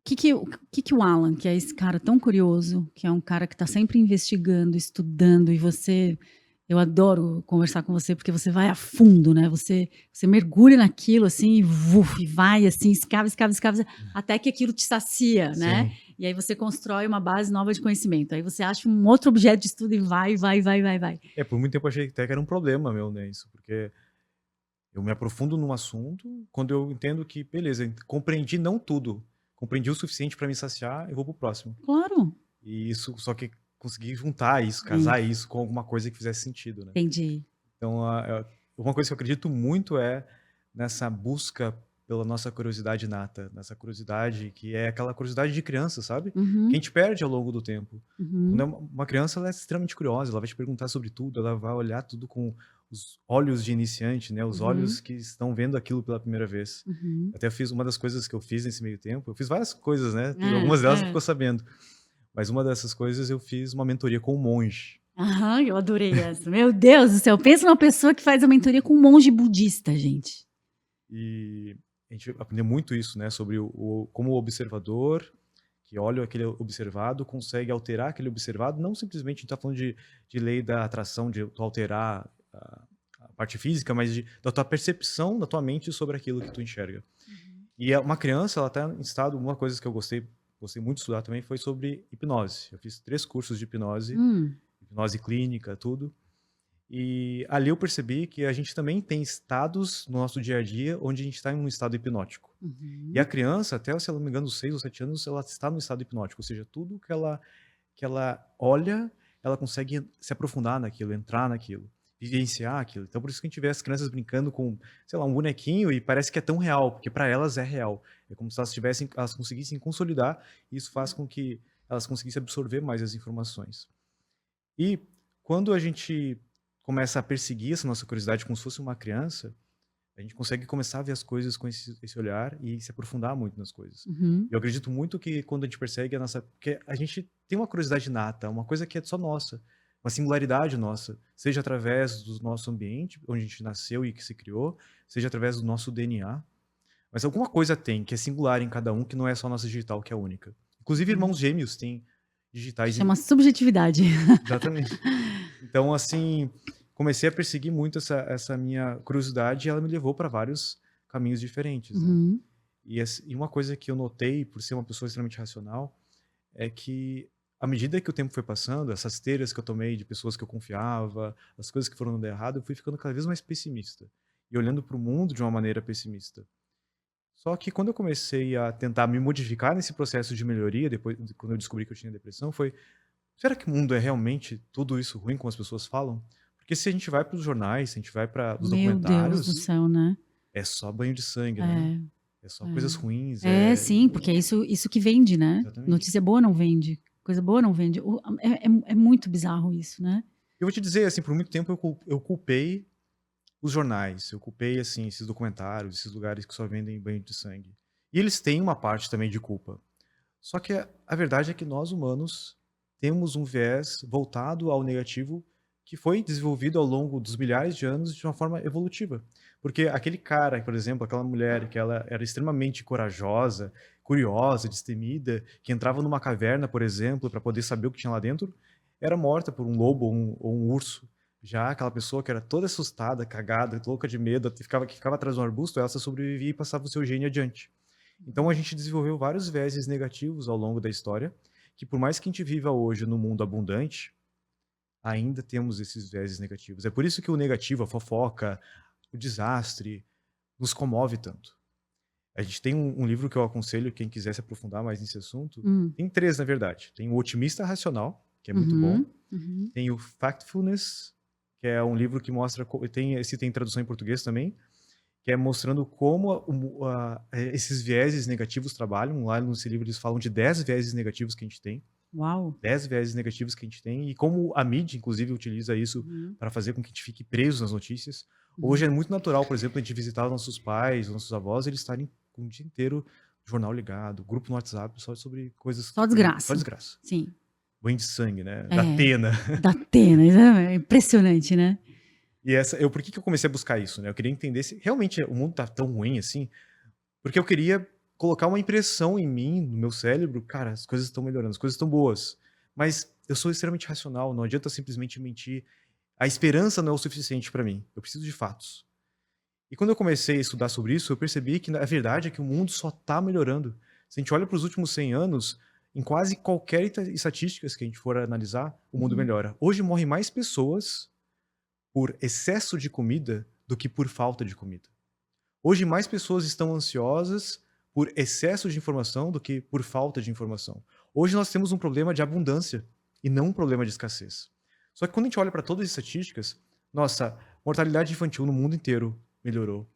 O que o Alan, que é esse cara tão curioso, que é um cara que está sempre investigando, estudando, e eu adoro conversar com você, porque você vai a fundo, né? Você mergulha naquilo, assim, e vai, assim, escava, escava, escava, até que aquilo te sacia, né? Sim. E aí você constrói uma base nova de conhecimento. Aí você acha um outro objeto de estudo e vai, vai, vai, vai, vai. Por muito tempo eu achei até que era um problema meu, né, isso, porque eu me aprofundo num assunto, quando eu entendo que, beleza, compreendi não tudo, compreendi o suficiente para me saciar, eu vou pro próximo. Claro. E isso, só que consegui juntar isso, Sim, casar isso com alguma coisa que fizesse sentido, né? entendi. Então, uma coisa que eu acredito muito é nessa busca pela nossa curiosidade inata, nessa curiosidade que é aquela curiosidade de criança, sabe? Que a Uhum, gente perde ao longo do tempo. Quando é uhum, uma criança, ela é extremamente curiosa, ela vai te perguntar sobre tudo, ela vai olhar tudo com os olhos de iniciante, né? Os uhum, olhos que estão vendo aquilo pela primeira vez. uhum. Até fiz uma das coisas que eu fiz nesse meio tempo, eu fiz várias coisas, né? É, Algumas delas não é. ficou sabendo, mas uma dessas coisas eu fiz uma mentoria com um monge. Aham, eu adorei essa. Meu Deus do céu, pensa numa pessoa que faz a mentoria com um monge budista, gente. E a gente aprendeu muito isso, né, sobre como observador, que olha aquele observado, consegue alterar aquele observado, não simplesmente a gente está falando de lei da atração, de tu alterar a parte física, mas da tua percepção, da tua mente sobre aquilo que tu enxerga. Uhum. E uma criança, ela está em estado, uma coisa que eu gostei muito de estudar também foi sobre hipnose. Eu fiz 3 cursos de hipnose, Hum. hipnose clínica, tudo. E ali eu percebi que a gente também tem estados no nosso dia a dia onde a gente está em um estado hipnótico. E a Uhum. criança, até, se eu não me engano, 6 ou 7 anos, ela está no estado hipnótico, ou seja, tudo que ela olha, ela consegue se aprofundar naquilo, entrar naquilo, vivenciar aquilo. Então, por isso que a gente vê as crianças brincando com, sei lá, um bonequinho e parece que é tão real, porque para elas é real. É como se elas conseguissem consolidar, e isso faz com que elas conseguissem absorver mais as informações. E quando a gente começa a perseguir essa nossa curiosidade como se fosse uma criança, a gente consegue começar a ver as coisas com esse olhar e se aprofundar muito nas coisas. Uhum. E eu acredito muito que quando a gente persegue a nossa... Porque a gente tem uma curiosidade inata, uma coisa que é só nossa, uma singularidade nossa, seja através do nosso ambiente, onde a gente nasceu e que se criou, seja através do nosso DNA. Mas alguma coisa tem que é singular em cada um, que não é só a nossa digital, que é única. Inclusive, Uhum. irmãos gêmeos têm digitais... Chama subjetividade. Exatamente. Então, assim, comecei a perseguir muito essa minha curiosidade, e ela me levou para vários caminhos diferentes, né. Uhum. E uma coisa que eu notei, por ser uma pessoa extremamente racional, é que, à medida que o tempo foi passando, essas teiras que eu tomei de pessoas que eu confiava, as coisas que foram dando errado, eu fui ficando cada vez mais pessimista, e olhando para o mundo de uma maneira pessimista. Só que quando eu comecei a tentar me modificar nesse processo de melhoria, depois quando eu descobri que eu tinha depressão, foi: será que o mundo é realmente tudo isso ruim como as pessoas falam? Porque se a gente vai para os jornais, se a gente vai para os Meu Deus do documentários, céu, né? é só banho de sangue, né? É, É só coisas ruins, é, sim, porque é isso que vende, né? exatamente. Notícia boa não vende, coisa boa não vende. É muito bizarro isso, né? Eu vou te dizer, assim, por muito tempo eu culpei os jornais, eu culpei, assim, esses documentários, esses lugares que só vendem banho de sangue. E eles têm uma parte também de culpa. Só que a verdade é que nós humanos temos um viés voltado ao negativo que foi desenvolvido ao longo dos milhares de anos de uma forma evolutiva. Porque aquele cara, por exemplo, aquela mulher que ela era extremamente corajosa, curiosa, destemida, que entrava numa caverna, por exemplo, para poder saber o que tinha lá dentro, era morta por um lobo ou um urso. Já aquela pessoa que era toda assustada, cagada, louca de medo, que ficava atrás de um arbusto, ela só sobrevivia e passava o seu gene adiante. Então a gente desenvolveu vários vieses negativos ao longo da história, que por mais que a gente viva hoje no mundo abundante, ainda temos esses vieses negativos. É por isso que o negativo, a fofoca, o desastre, nos comove tanto. A gente tem um livro que eu aconselho quem quiser se aprofundar mais nesse assunto. Hum. Tem 3, na verdade. Tem o Otimista Racional, que é muito bom. Uhum. Uhum. Tem o Factfulness, que é um livro que mostra... Esse tem tradução em português também, que é mostrando como esses vieses negativos trabalham. Lá nesse livro eles falam de 10 vieses negativos que a gente tem. Uau. 10 vieses negativos que a gente tem, e como a mídia, inclusive, utiliza isso Uhum. para fazer com que a gente fique preso nas notícias. Uhum. Hoje é muito natural, por exemplo, a gente visitar os nossos pais, os nossos avós, eles estarem com o dia inteiro jornal ligado, grupo no WhatsApp, só sobre coisas Só tipo, só desgraça. desgraça. Sim. Banho de sangue, né? Da É. Atena. Da Atena, é impressionante, né? E por que que eu comecei a buscar isso, né? Eu queria entender se realmente o mundo tá tão ruim assim, porque eu queria colocar uma impressão em mim, no meu cérebro, cara, as coisas estão melhorando, as coisas estão boas. Mas eu sou extremamente racional, não adianta simplesmente mentir. A esperança não é o suficiente para mim. Eu preciso de fatos. E quando eu comecei a estudar sobre isso, eu percebi que a verdade é que o mundo só está melhorando. Se a gente olha para os últimos 100 anos, em quase qualquer estatísticas que a gente for analisar, o mundo Uhum. melhora. Hoje morrem mais pessoas por excesso de comida do que por falta de comida. Hoje mais pessoas estão ansiosas por excesso de informação do que por falta de informação. Hoje nós temos um problema de abundância e não um problema de escassez. Só que quando a gente olha para todas as estatísticas, nossa, mortalidade infantil no mundo inteiro melhorou.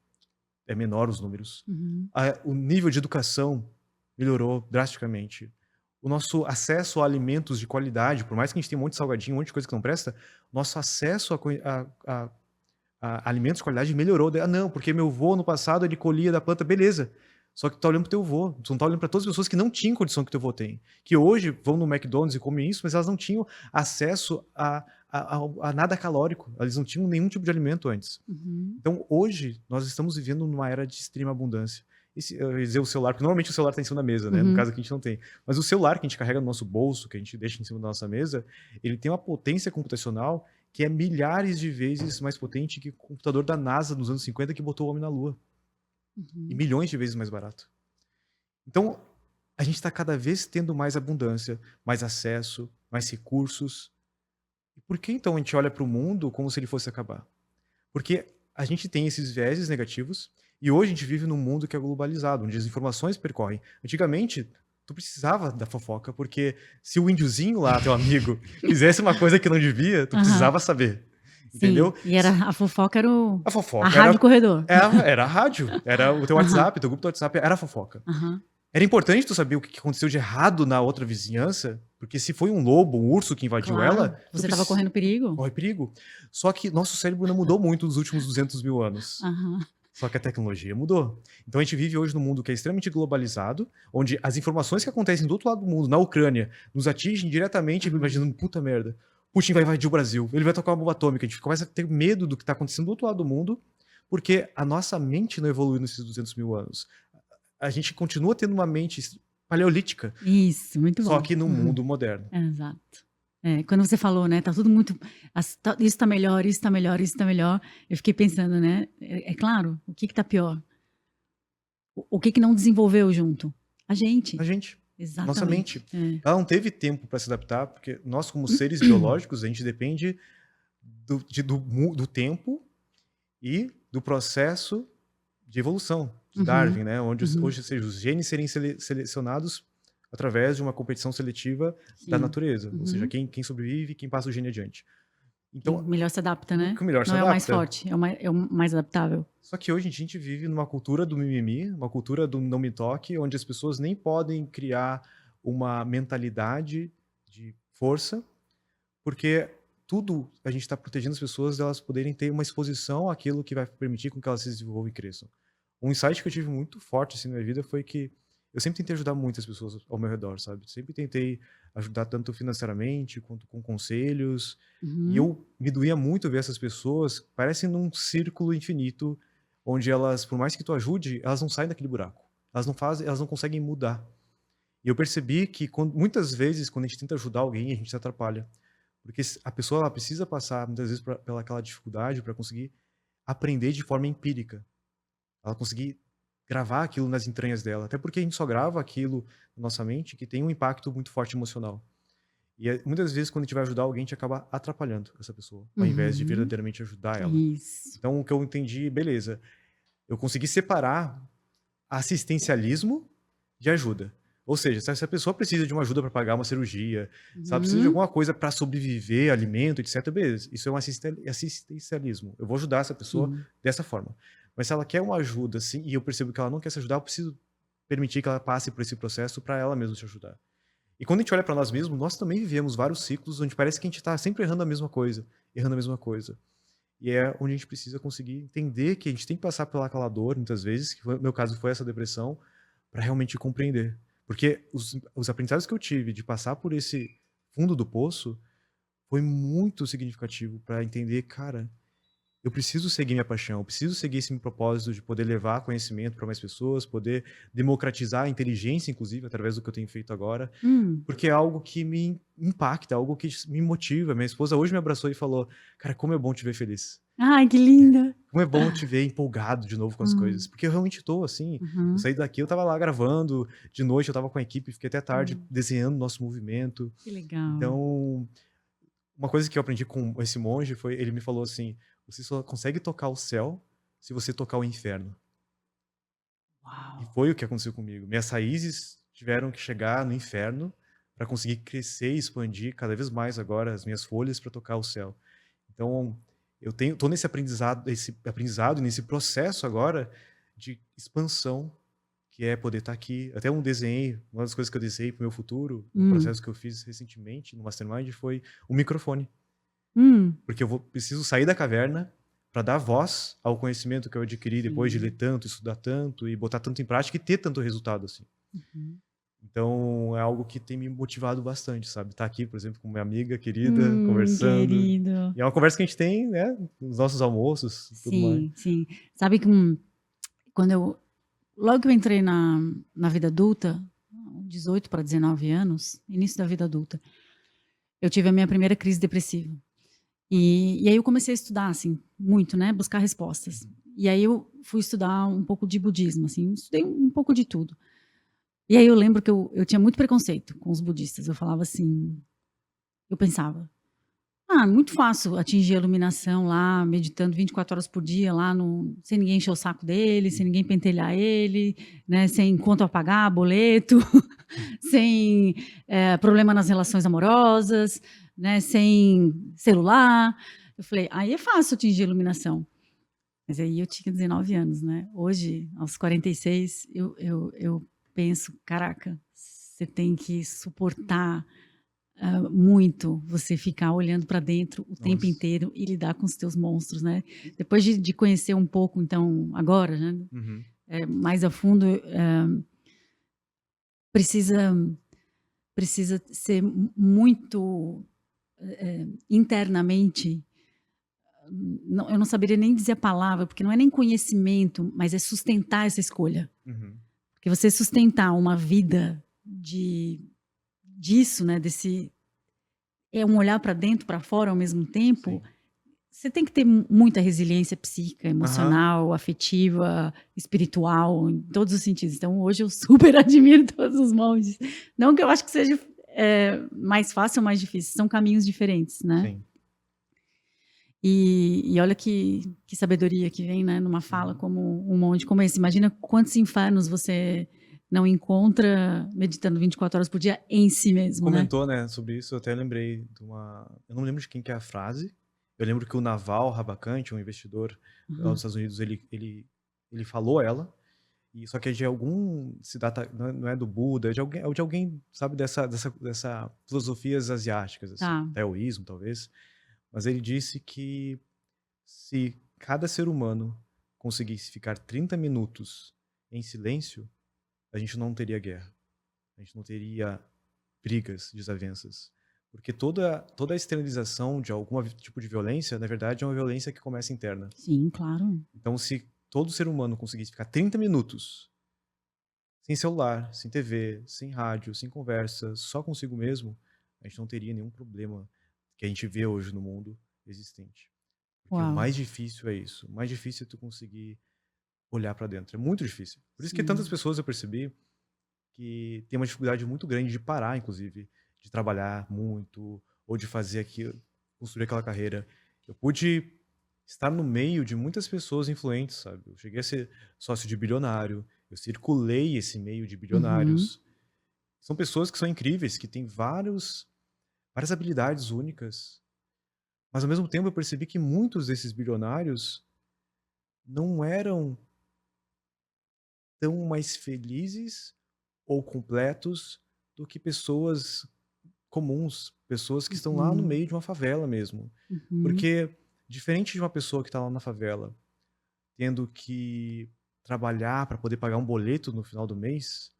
É menor os números. Uhum. O nível de educação melhorou drasticamente. O nosso acesso a alimentos de qualidade, por mais que a gente tenha um monte de salgadinho, um monte de coisa que não presta, nosso acesso a alimentos de qualidade melhorou. Não, porque meu avô no passado ele colhia da planta, beleza. Só que tu tá olhando pro teu avô, tu não tá olhando para todas as pessoas que não tinham condição que teu avô tem. Que hoje vão no McDonald's e comem isso, mas elas não tinham acesso a nada calórico. Eles não tinham nenhum tipo de alimento antes. Uhum. Então hoje nós estamos vivendo numa era de extrema abundância. eu ia dizer o celular, porque normalmente o celular está em cima da mesa, né? No caso aqui a gente não tem. Mas o celular que a gente carrega no nosso bolso, que a gente deixa em cima da nossa mesa, ele tem uma potência computacional que é milhares de vezes mais potente que o computador da NASA nos anos 50 que botou o homem na Lua. E milhões de vezes mais barato. Então, a gente está cada vez tendo mais abundância, mais acesso, mais recursos. E por que então a gente olha para o mundo como se ele fosse acabar? Porque a gente tem esses vieses negativos e hoje a gente vive num mundo que é globalizado, onde as informações percorrem. Antigamente, tu precisava da fofoca, porque se o índiozinho lá, teu amigo, fizesse uma coisa que não devia, tu precisava saber. Sim, Entendeu? e a fofoca era A a fofoca rádio corredor. era a rádio, era o teu WhatsApp, teu grupo do WhatsApp, era a fofoca. Aham. Era importante tu saber o que aconteceu de errado na outra vizinhança, porque se foi um lobo, um urso que invadiu Claro, ela, você estava correndo perigo. corre perigo. Só que nosso cérebro não mudou muito nos últimos 200 mil anos. Aham. Só que a tecnologia mudou. Então a gente vive hoje num mundo que é extremamente globalizado, onde as informações que acontecem do outro lado do mundo, na Ucrânia, nos atingem diretamente, imaginando, puta merda, Putin vai invadir o Brasil, ele vai tocar uma bomba atômica, a gente começa a ter medo do que está acontecendo do outro lado do mundo, porque a nossa mente não evoluiu nesses 200 mil anos. A gente continua tendo uma mente paleolítica, Isso, muito bom. só que no mundo moderno. Exato. Quando você falou, né, tá tudo muito, isso tá melhor, isso tá melhor, isso tá melhor, eu fiquei pensando, né, é claro, o que tá pior? O que não desenvolveu junto? A gente. A gente, nossa Exatamente. mente, ela não teve tempo para se adaptar, porque nós como seres biológicos, a gente depende do tempo e do processo de evolução, de Darwin, né? Onde hoje, seja, os genes serem selecionados através de uma competição seletiva da natureza. Ou seja, quem sobrevive, quem passa o gene adiante. Então, o melhor se adapta, né? que o melhor se Não é o mais adapta. forte, é o mais adaptável. Só que hoje a gente vive numa cultura do mimimi, uma cultura do não me toque, onde as pessoas nem podem criar uma mentalidade de força, porque tudo a gente está protegendo as pessoas de elas poderem ter uma exposição àquilo que vai permitir com que elas se desenvolvam e cresçam. Um insight que eu tive muito forte assim, na minha vida foi que eu sempre tentei ajudar muitas pessoas ao meu redor, sabe? Sempre tentei ajudar tanto financeiramente quanto com conselhos. E eu me doía muito ver essas pessoas, parecem num círculo infinito, onde elas, por mais que tu ajude, elas não saem daquele buraco. Elas não conseguem mudar. E eu percebi que muitas vezes, quando a gente tenta ajudar alguém, a gente se atrapalha. Porque a pessoa ela precisa passar, muitas vezes, pela aquela dificuldade para conseguir aprender de forma empírica. Ela conseguir gravar aquilo nas entranhas dela. Até porque a gente só grava aquilo na nossa mente que tem um impacto muito forte emocional. E muitas vezes, quando a gente vai ajudar alguém, a gente acaba atrapalhando essa pessoa, ao invés de verdadeiramente ajudar ela. Isso. Então, o que eu entendi, beleza, eu consegui separar assistencialismo de ajuda. Ou seja, se a pessoa precisa de uma ajuda para pagar uma cirurgia, se ela precisa de alguma coisa para sobreviver, alimento, etc., beleza, isso é um assistencialismo. Eu vou ajudar essa pessoa dessa forma. Mas se ela quer uma ajuda, assim, e eu percebo que ela não quer se ajudar, eu preciso permitir que ela passe por esse processo para ela mesma se ajudar. E quando a gente olha para nós mesmos, nós também vivemos vários ciclos onde parece que a gente está sempre errando a mesma coisa. E é onde a gente precisa conseguir entender que a gente tem que passar pelaquela dor, muitas vezes, que no meu caso foi essa depressão, para realmente compreender. Porque os aprendizados que eu tive de passar por esse fundo do poço foi muito significativo para entender, cara, eu preciso seguir minha paixão, eu preciso seguir esse meu propósito de poder levar conhecimento para mais pessoas, poder democratizar a inteligência, inclusive, através do que eu tenho feito agora, porque é algo que me impacta, algo que me motiva. Minha esposa hoje me abraçou e falou, cara, como é bom te ver feliz. Ai, que linda! Como é bom te ver empolgado de novo com as coisas, porque eu realmente tô assim. Eu saí daqui, eu tava lá gravando, de noite eu tava com a equipe, fiquei até tarde desenhando nosso movimento. Que legal. Então, uma coisa que eu aprendi com esse monge foi, ele me falou assim, você só consegue tocar o céu se você tocar o inferno. Uau. E foi o que aconteceu comigo. Minhas raízes tiveram que chegar no inferno para conseguir crescer e expandir cada vez mais agora as minhas folhas para tocar o céu. Então, eu tô nesse aprendizado, nesse processo agora de expansão, que é poder estar aqui. Até uma das coisas que eu desenhei para o meu futuro, um processo que eu fiz recentemente no Mastermind foi o microfone. Porque eu preciso sair da caverna para dar voz ao conhecimento que eu adquiri depois de ler tanto, estudar tanto e botar tanto em prática e ter tanto resultado assim. Então, é algo que tem me motivado bastante, sabe? Estar aqui, por exemplo, com minha amiga querida, conversando. Querido. E é uma conversa que a gente tem, né? Nos nossos almoços e tudo mais. Sim. Sabe que quando logo que eu entrei na vida adulta, 18 para 19 anos, início da vida adulta, eu tive a minha primeira crise depressiva. E aí eu comecei a estudar, assim, muito, né? Buscar respostas. E aí eu fui estudar um pouco de budismo, assim, estudei um pouco de tudo. E aí eu lembro que eu tinha muito preconceito com os budistas. Eu falava assim, eu pensava, muito fácil atingir a iluminação lá, meditando 24 horas por dia, lá no, sem ninguém encher o saco dele, sem ninguém pentelhar ele, né, sem conta a pagar, boleto, sem problema nas relações amorosas, né, sem celular. Eu falei, aí é fácil atingir a iluminação. Mas aí eu tinha 19 anos, né? Hoje, aos 46, eu penso, caraca, você tem que suportar muito você ficar olhando para dentro o tempo Nossa. inteiro e lidar com os teus monstros, né? Depois de conhecer um pouco, então, agora, né? Uhum. Mais a fundo, precisa ser muito internamente. Eu não saberia nem dizer a palavra, porque não é nem conhecimento, mas é sustentar essa escolha. Uhum. Porque você sustentar uma vida disso, né? É um olhar para dentro, para fora ao mesmo tempo. Sim. Você tem que ter muita resiliência psíquica, Aham. emocional, afetiva, espiritual, em todos os sentidos. Então, hoje eu super admiro todos os monges. Não que eu acho que seja mais fácil ou mais difícil, são caminhos diferentes, né? Sim. E olha que sabedoria que vem, né, numa fala Uhum. como um monge como esse. Imagina quantos infernos você não encontra meditando 24 horas por dia em si mesmo, né? Comentou, né, sobre isso, eu até lembrei de uma. Eu não lembro de quem que é a frase. Eu lembro que o Naval Ravikant, um investidor lá dos Estados Unidos, ele falou ela. E só que é de algum Siddhartha, não é do Buda, é de alguém, sabe, dessa filosofias asiáticas, assim, Tá. taoísmo, talvez. Mas ele disse que se cada ser humano conseguisse ficar 30 minutos em silêncio, a gente não teria guerra. A gente não teria brigas, desavenças. Porque toda a externalização de algum tipo de violência, na verdade, é uma violência que começa interna. Sim, claro. Então, se todo ser humano conseguisse ficar 30 minutos sem celular, sem TV, sem rádio, sem conversa, só consigo mesmo, a gente não teria nenhum problema que a gente vê hoje no mundo existente. Porque o Uau. mais difícil é isso. O mais difícil é tu conseguir olhar pra dentro. É muito difícil. Por isso que tantas Sim. pessoas eu percebi que tem uma dificuldade muito grande de parar, inclusive, de trabalhar muito ou de fazer aquilo, construir aquela carreira. Eu pude estar no meio de muitas pessoas influentes, sabe? Eu cheguei a ser sócio de bilionário, eu circulei esse meio de Uhum. bilionários. São pessoas que são incríveis, que têm várias habilidades únicas. Mas ao mesmo tempo eu percebi que muitos desses bilionários não eram tão mais felizes ou completos do que pessoas comuns, pessoas que estão lá no Uhum. meio de uma favela mesmo. Uhum. Porque diferente de uma pessoa que está lá na favela, tendo que trabalhar para poder pagar um boleto no final do mês,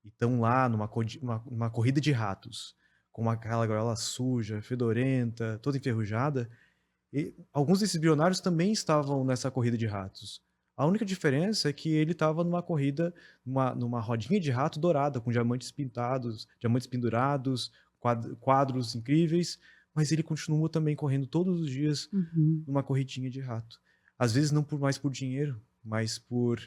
e estão lá numa corrida de ratos, com aquela gaiola suja, fedorenta, toda enferrujada, e alguns desses bilionários também estavam nessa corrida de ratos. A única diferença é que ele estava numa corrida, numa rodinha de rato dourada, com diamantes pintados, diamantes pendurados, quadros incríveis, mas ele continua também correndo todos os dias Uhum. numa corridinha de rato. Às vezes não mais por dinheiro, mas por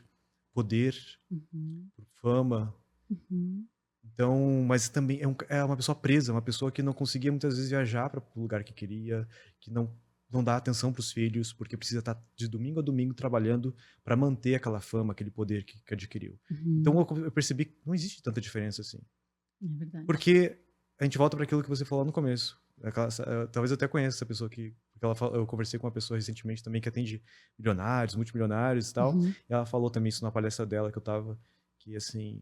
poder, Uhum. por fama. Uhum. Então, mas também é uma pessoa presa, uma pessoa que não conseguia muitas vezes viajar para o lugar que queria, que não dá atenção para os filhos, porque precisa estar de domingo a domingo trabalhando para manter aquela fama, aquele poder que adquiriu. Então Uhum. eu percebi que não existe tanta diferença assim. É verdade. Porque a gente volta para aquilo que você falou no começo. Talvez eu até conheça essa pessoa que porque eu conversei com uma pessoa recentemente também que atende milionários, multimilionários e tal, Uhum. e ela falou também isso na palestra dela que eu tava, que assim,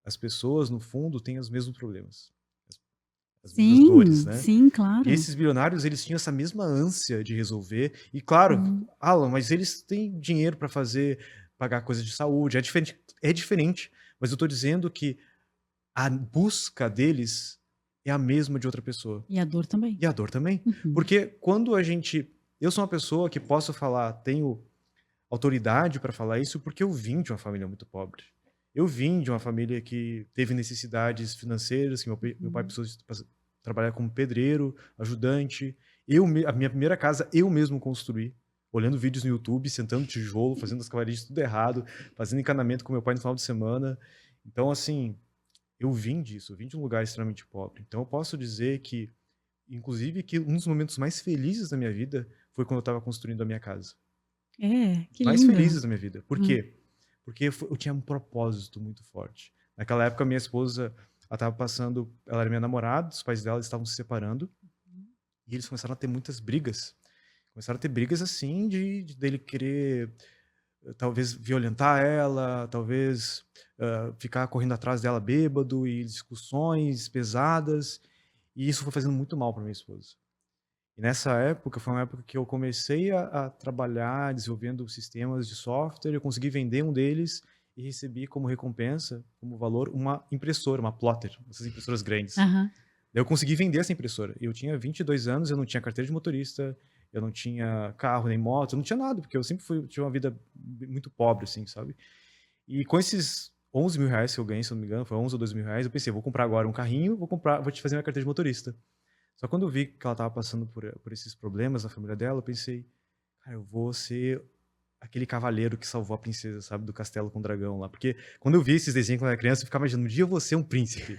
as pessoas no fundo têm os mesmos problemas, as mesmas dores, Sim, né? sim, E claro. esses bilionários, eles tinham essa mesma ânsia de resolver. E claro, Alan, mas eles têm dinheiro para pagar coisas de saúde. É diferente. Mas eu tô dizendo que a busca deles é a mesma de outra pessoa. E a dor também. E a dor também. Uhum. Porque quando eu sou uma pessoa que posso falar, tenho autoridade para falar isso porque eu vim de uma família muito pobre. Eu vim de uma família que teve necessidades financeiras, que meu pai Uhum. precisou trabalhar como pedreiro, ajudante. A minha primeira casa eu mesmo construí, olhando vídeos no YouTube, sentando tijolo, fazendo as cavarias tudo errado, fazendo encanamento com meu pai no final de semana. Então, assim, eu vim disso, eu vim de um lugar extremamente pobre. Então, eu posso dizer que, inclusive, que um dos momentos mais felizes da minha vida foi quando eu estava construindo a minha casa. É, que Mais lindo. felizes da minha vida. Por Hum. quê? Porque eu tinha um propósito muito forte. Naquela época, minha esposa, ela estava passando, ela era minha namorada, os pais dela estavam se separando, e eles começaram a ter muitas brigas. Começaram a ter brigas assim, dele querer talvez violentar ela, talvez ficar correndo atrás dela bêbado, e discussões pesadas, e isso foi fazendo muito mal para minha esposa. E nessa época, foi uma época que eu comecei a trabalhar desenvolvendo sistemas de software, eu consegui vender um deles e recebi como recompensa, como valor, uma impressora, uma plotter, essas impressoras grandes. Aham. Daí eu consegui vender essa impressora. Eu tinha 22 anos, eu não tinha carteira de motorista, eu não tinha carro nem moto, eu não tinha nada, porque eu sempre tinha uma vida muito pobre, assim, sabe? E com esses 11 mil reais que eu ganhei, se eu não me engano, foi 11 ou 12 mil reais, eu pensei, vou comprar agora um carrinho, vou te fazer minha carteira de motorista. Só quando eu vi que ela estava passando por esses problemas na família dela, eu pensei, cara, eu vou ser aquele cavaleiro que salvou a princesa, sabe, do castelo com o dragão lá. Porque quando eu vi esses desenhos quando eu era criança, eu ficava imaginando, um dia eu vou ser um príncipe.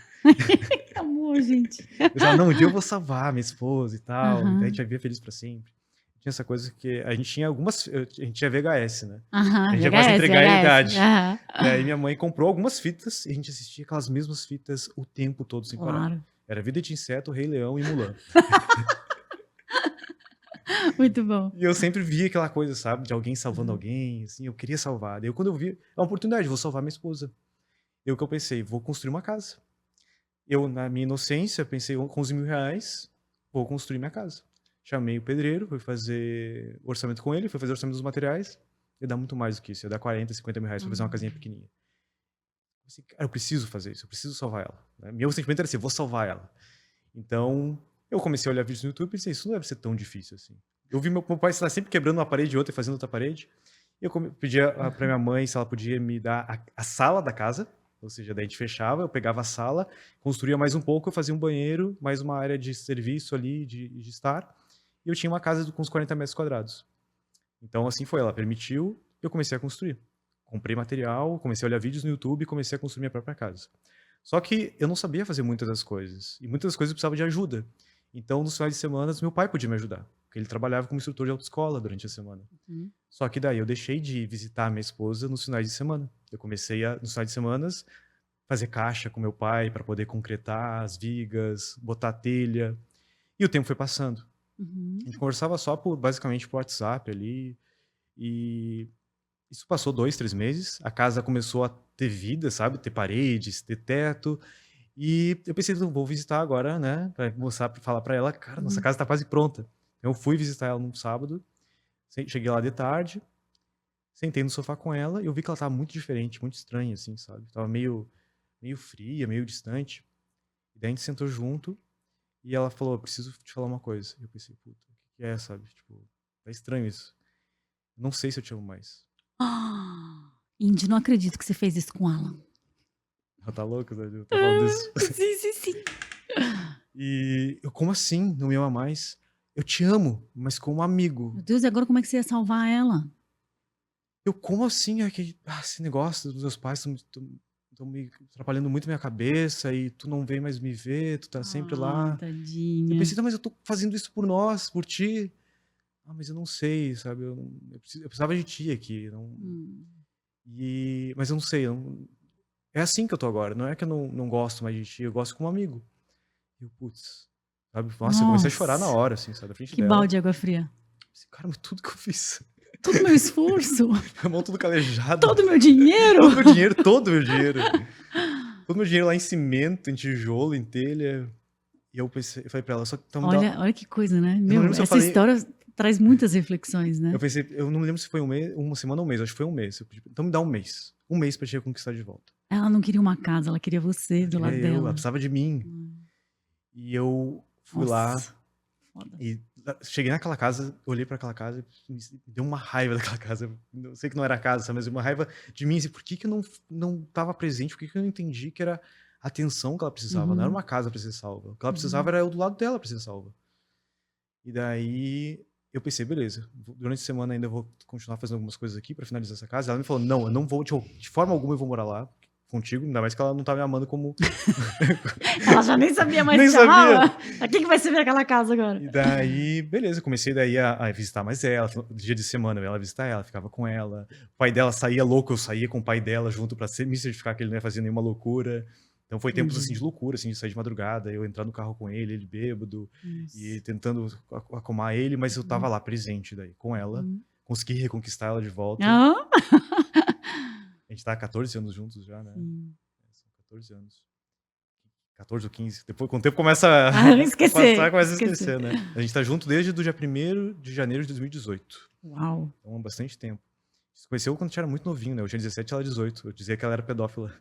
Que amor, gente. Eu pensava, não, um dia eu vou salvar minha esposa e tal, e daí a gente Aham. vai viver feliz pra sempre. Tinha essa coisa que a gente tinha a gente tinha VHS, né? A Aham, gente já começa a VHS, entregar a VHS. idade. Aham. Daí minha mãe comprou algumas fitas e a gente assistia aquelas mesmas fitas o tempo todo sem parar. Claro. Era Vida de Inseto, Rei Leão e Mulan. Muito bom. E eu sempre via aquela coisa, sabe, de alguém salvando Aham. alguém, assim, eu queria salvar. Daí eu, quando eu vi, é uma oportunidade, vou salvar minha esposa. Eu que eu pensei, vou construir uma casa. Eu, na minha inocência, pensei, com 11 mil reais, vou construir minha casa. Chamei o pedreiro, fui fazer orçamento com ele, fui fazer orçamento dos materiais. Ia dar muito mais do que isso, ia dar 40, 50 mil reais pra fazer uma casinha pequenininha. Eu pensei, cara, eu preciso fazer isso, eu preciso salvar ela. Né? Meu sentimento era assim, vou salvar ela. Então, eu comecei a olhar vídeos no YouTube e pensei, isso não deve ser tão difícil assim. Eu vi meu pai, sei lá, sempre quebrando uma parede e outra e fazendo outra parede. E eu pedi pra minha mãe se ela podia me dar a sala da casa, ou seja, daí a gente fechava, eu pegava a sala, construía mais um pouco, eu fazia um banheiro, mais uma área de serviço ali, de estar, e eu tinha uma casa com uns 40 metros quadrados. Então, assim foi, ela permitiu, eu comecei a construir. Comprei material, comecei a olhar vídeos no YouTube e comecei a construir minha própria casa. Só que eu não sabia fazer muitas das coisas. E muitas das coisas eu precisava de ajuda. Então, nos finais de semana, meu pai podia me ajudar. Porque ele trabalhava como instrutor de autoescola durante a semana. Uhum. Só que daí eu deixei de visitar a minha esposa nos finais de semana. Eu comecei a, nos finais de semana, fazer caixa com meu pai para poder concretar as vigas, botar telha. E o tempo foi passando. A Uhum. gente conversava só basicamente por WhatsApp ali. E isso passou 2, 3 meses. A casa começou a ter vida, sabe? Ter paredes, ter teto. E eu pensei, não, vou visitar agora, né? Pra mostrar, pra falar pra ela, cara, nossa Uhum. casa tá quase pronta. Então, eu fui visitar ela num sábado, cheguei lá de tarde, sentei no sofá com ela e eu vi que ela tava muito diferente, muito estranha, assim, sabe? Tava meio fria, meio distante. E daí a gente sentou junto e ela falou, eu preciso te falar uma coisa. E eu pensei, puta, o que que é, sabe? Tipo, tá estranho isso. Não sei se eu te amo mais. Ah, Indy, não acredito que você fez isso com Alan. Ela tá louca, né? Eu tá falando isso. Sim, sim, sim. E eu, como assim? Não me ama mais? Eu te amo, mas como amigo. Meu Deus, e agora como é que você ia salvar ela? Eu, como assim? É que, esse negócio dos meus pais estão me atrapalhando muito minha cabeça e tu não vem mais me ver, tu tá sempre Ah, lá. Eu tadinha. pensei, não, mas eu tô fazendo isso por nós, por ti. Ah, mas eu não sei, sabe? Eu precisava de ti aqui. Não, Hum. mas eu não sei. É assim que eu tô agora. Não é que eu não gosto mais de ti, eu gosto como amigo. E eu, putz, sabe? Nossa, eu comecei a chorar na Nossa, hora, assim, sabe? Na frente que dela. balde de água fria. Pensei, cara, mas tudo que eu fiz. Todo meu esforço, Minha mão tudo calejada. todo meu dinheiro. Todo meu dinheiro, todo meu dinheiro. Todo meu dinheiro lá em cimento, em tijolo, em telha. E eu pensei, eu falei pra ela, só que então me dá. Olha que coisa, né? Eu não Meu, lembro se eu essa falei. história traz muitas reflexões, né? Eu pensei, eu não lembro se foi um mês, uma semana ou um mês, acho que foi um mês. Eu pedi, então me dá um mês. Um mês pra te conquistar de volta. Ela não queria uma casa, ela queria você Ela do lado queria eu, ela dela. precisava de mim. Hum. E eu fui lá Nossa, foda. e cheguei naquela casa, olhei para aquela casa e me deu uma raiva daquela casa. Eu sei que não era a casa, mas uma raiva de mim, assim, por que que eu não estava presente, por que que eu não entendi que era a atenção que ela precisava, não era Uhum, uma casa para ser salva. O que ela precisava uhum. era eu do lado dela para ser salva. E daí eu pensei: "Beleza, durante a semana ainda vou continuar fazendo algumas coisas aqui para finalizar essa casa". Ela me falou: "Não, eu não vou de forma alguma eu vou morar lá contigo", ainda mais que ela não tá me amando como Ela já nem sabia mais nem que te sabia. amava? Pra que vai servir aquela casa agora? E daí, beleza, comecei daí a visitar mais ela, dia de semana eu ia lá visitar ela, ficava com ela. O pai dela saía louco, eu saía com o pai dela junto pra me certificar que ele não ia fazer nenhuma loucura. Então foi tempos, assim, de Entendi. loucura, assim, de sair de madrugada, eu entrar no carro com ele bêbado, e Nossa. tentando acalmar ele, mas eu estava Uhum, lá presente daí com ela, uhum. consegui reconquistar ela de volta. Hã? A gente tá há 14 anos juntos já, né, Sim. são 14 anos. 14 ou 15, depois com o tempo começa Ah, a passar, esquecer, começa a esquecer. esquecer, né. A gente tá junto desde do dia 1º de janeiro de 2018. Uau! Então, há bastante tempo. Se conheceu quando a gente era muito novinho, né, eu tinha 17 e ela 18, eu dizia que ela era pedófila.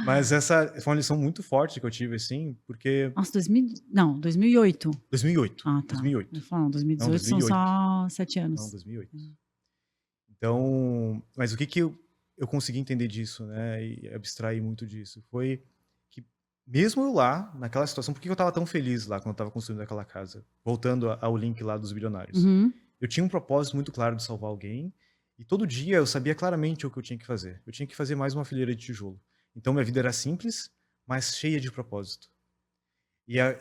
Mas essa foi uma lição muito forte que eu tive, assim, porque Nossa, 2000 não, 2008. 2008, Ah, tá. Eu 2008. ia falar, não, Não, 2018 são 2008. só 7 Não, anos. 2008. Hum. Então, mas o que que eu consegui entender disso, né, e abstrair muito disso, foi que mesmo eu lá, naquela situação, por que eu estava tão feliz lá quando eu estava construindo aquela casa? Voltando ao link lá dos bilionários. Uhum. Eu tinha um propósito muito claro de salvar alguém, e todo dia eu sabia claramente o que eu tinha que fazer. Eu tinha que fazer mais uma fileira de tijolo. Então minha vida era simples, mas cheia de propósito.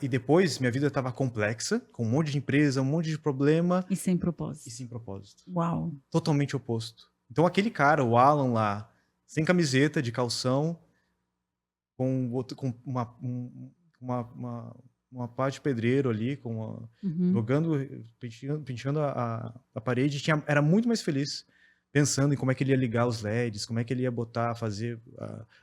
E depois minha vida estava complexa, com um monte de empresa, um monte de problema, E sem e propósito. sem propósito. Uau! Totalmente oposto. Então aquele cara, o Alan lá, sem camiseta, de calção, com uma pá de pedreiro ali, Uhum. jogando, penteando a parede, era muito mais feliz pensando em como é que ele ia ligar os LEDs, como é que ele ia botar, fazer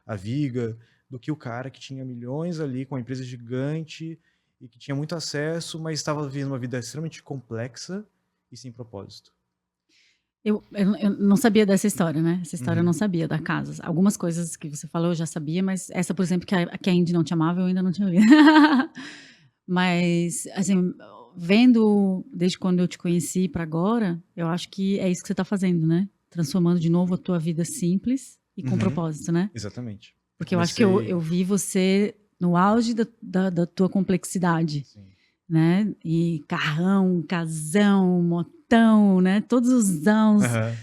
a viga, do que o cara que tinha milhões ali, com uma empresa gigante e que tinha muito acesso, mas estava vivendo uma vida extremamente complexa e sem propósito. Eu não sabia dessa história, né, essa história eu não Uhum. sabia da casa. Algumas coisas que você falou eu já sabia, mas essa, por exemplo, que a Andy não te amava, eu ainda não tinha ouvido. Mas, assim, vendo desde quando eu te conheci para agora, eu acho que é isso que você tá fazendo, né, transformando de novo a tua vida simples e com Uhum. propósito, né. Exatamente. Eu Porque eu acho que eu comecei vi você no auge da tua complexidade, sim. né, e carrão, casão, motão, né, todos os "ãos". Aham.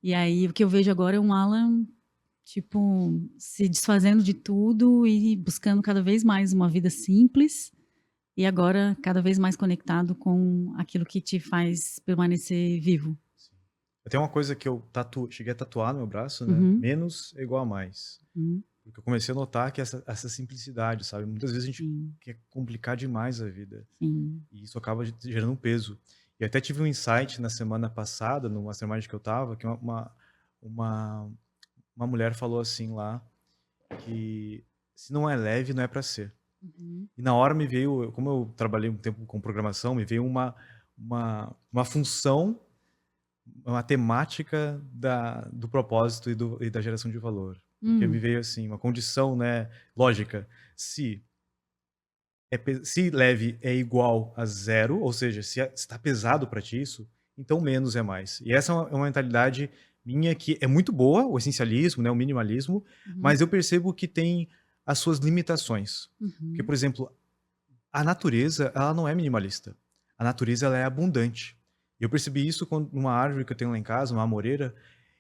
E aí o que eu vejo agora é um Alan, tipo, se desfazendo de tudo e buscando cada vez mais uma vida simples, e agora cada vez mais conectado com aquilo que te faz permanecer vivo. Sim. Eu tenho uma coisa que eu cheguei a tatuar no meu braço, né, Uhum, menos é igual a mais. uhum, Porque eu comecei a notar que essa simplicidade, sabe, muitas vezes a gente sim, quer complicar demais a vida, sim. e isso acaba gerando um peso. E até tive um insight na semana passada, no mastermind que eu estava, que uma uma mulher falou assim lá, que se não é leve, não é para ser. Uhum, E na hora me veio, como eu trabalhei um tempo com programação, me veio uma função, uma temática do propósito e da geração de valor. Porque me hum, veio assim, uma condição, né, lógica. Se se leve é igual a zero, ou seja, se está pesado para ti isso, então menos é mais. E essa é uma mentalidade minha que é muito boa, o essencialismo, né, o minimalismo, uhum, mas eu percebo que tem as suas limitações. Porque, uhum, por exemplo, a natureza, ela não é minimalista. A natureza, ela é abundante. E eu percebi isso quando numa árvore que eu tenho lá em casa, uma amoreira,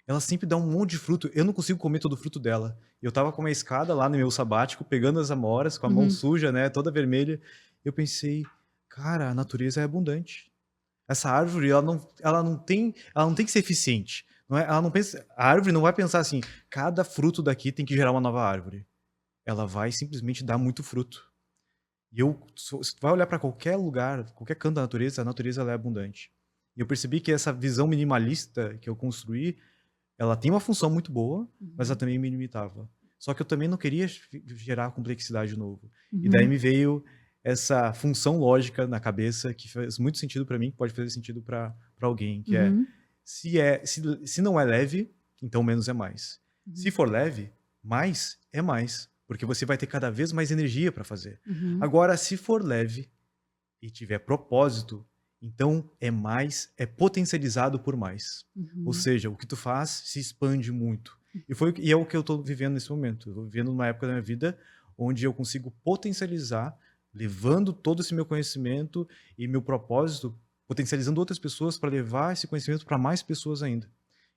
ela sempre dá um monte de fruto. Eu não consigo comer todo o fruto dela. Eu estava com uma escada lá no meu sabático, pegando as amoras, com a mão uhum. suja, né, toda vermelha. Eu pensei: "Cara, a natureza é abundante. Essa árvore, ela não tem que ser eficiente. Não é, ela não pensa, a árvore não vai pensar assim: "Cada fruto daqui tem que gerar uma nova árvore". Ela vai simplesmente dar muito fruto. E se tu vai olhar para qualquer lugar, qualquer canto da natureza, a natureza ela é abundante. E eu percebi que essa visão minimalista que eu construí, ela tem uma função muito boa, mas ela Uhum, também me limitava. Só que eu também não queria gerar complexidade de novo. E daí uhum, me veio essa função lógica na cabeça que faz muito sentido para mim, que pode fazer sentido para alguém, que é: uhum, se não é leve, então menos é mais. Se uhum, for leve, mais é mais, porque você vai ter cada vez mais energia para fazer. uhum, Agora, se for leve, e tiver propósito, então é potencializado por mais. Ou Uhum. seja, o que tu faz se expande muito. E é o que eu estou vivendo nesse momento. Eu estou vivendo numa época da minha vida onde eu consigo potencializar, levando todo esse meu conhecimento e meu propósito, potencializando outras pessoas para levar esse conhecimento para mais pessoas ainda.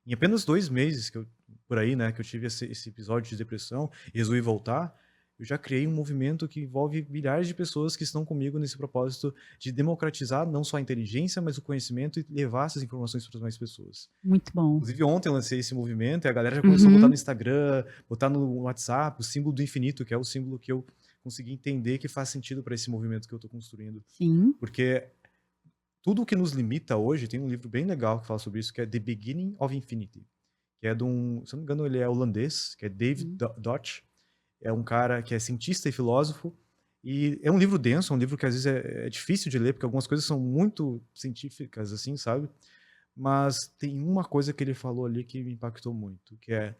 Em apenas 2 meses por aí, né, que eu tive esse episódio de depressão e resolvi voltar, eu já criei um movimento que envolve milhares de pessoas que estão comigo nesse propósito de democratizar não só a inteligência, mas o conhecimento e levar essas informações para mais pessoas. Muito bom. Inclusive, ontem eu lancei esse movimento e a galera já começou a botar no Uhum. Instagram, botar no WhatsApp o símbolo do infinito, que é o símbolo que eu consegui entender que faz sentido para esse movimento que eu estou construindo. Sim. Porque tudo o que nos limita hoje, tem um livro bem legal que fala sobre isso, que é The Beginning of Infinity, que é de um, se eu não me engano, ele é holandês, que é David Uhum. Dodge. É um cara que é cientista e filósofo, e é um livro denso, é um livro que às vezes é difícil de ler, porque algumas coisas são muito científicas, assim, sabe? Mas tem uma coisa que ele falou ali que me impactou muito, que é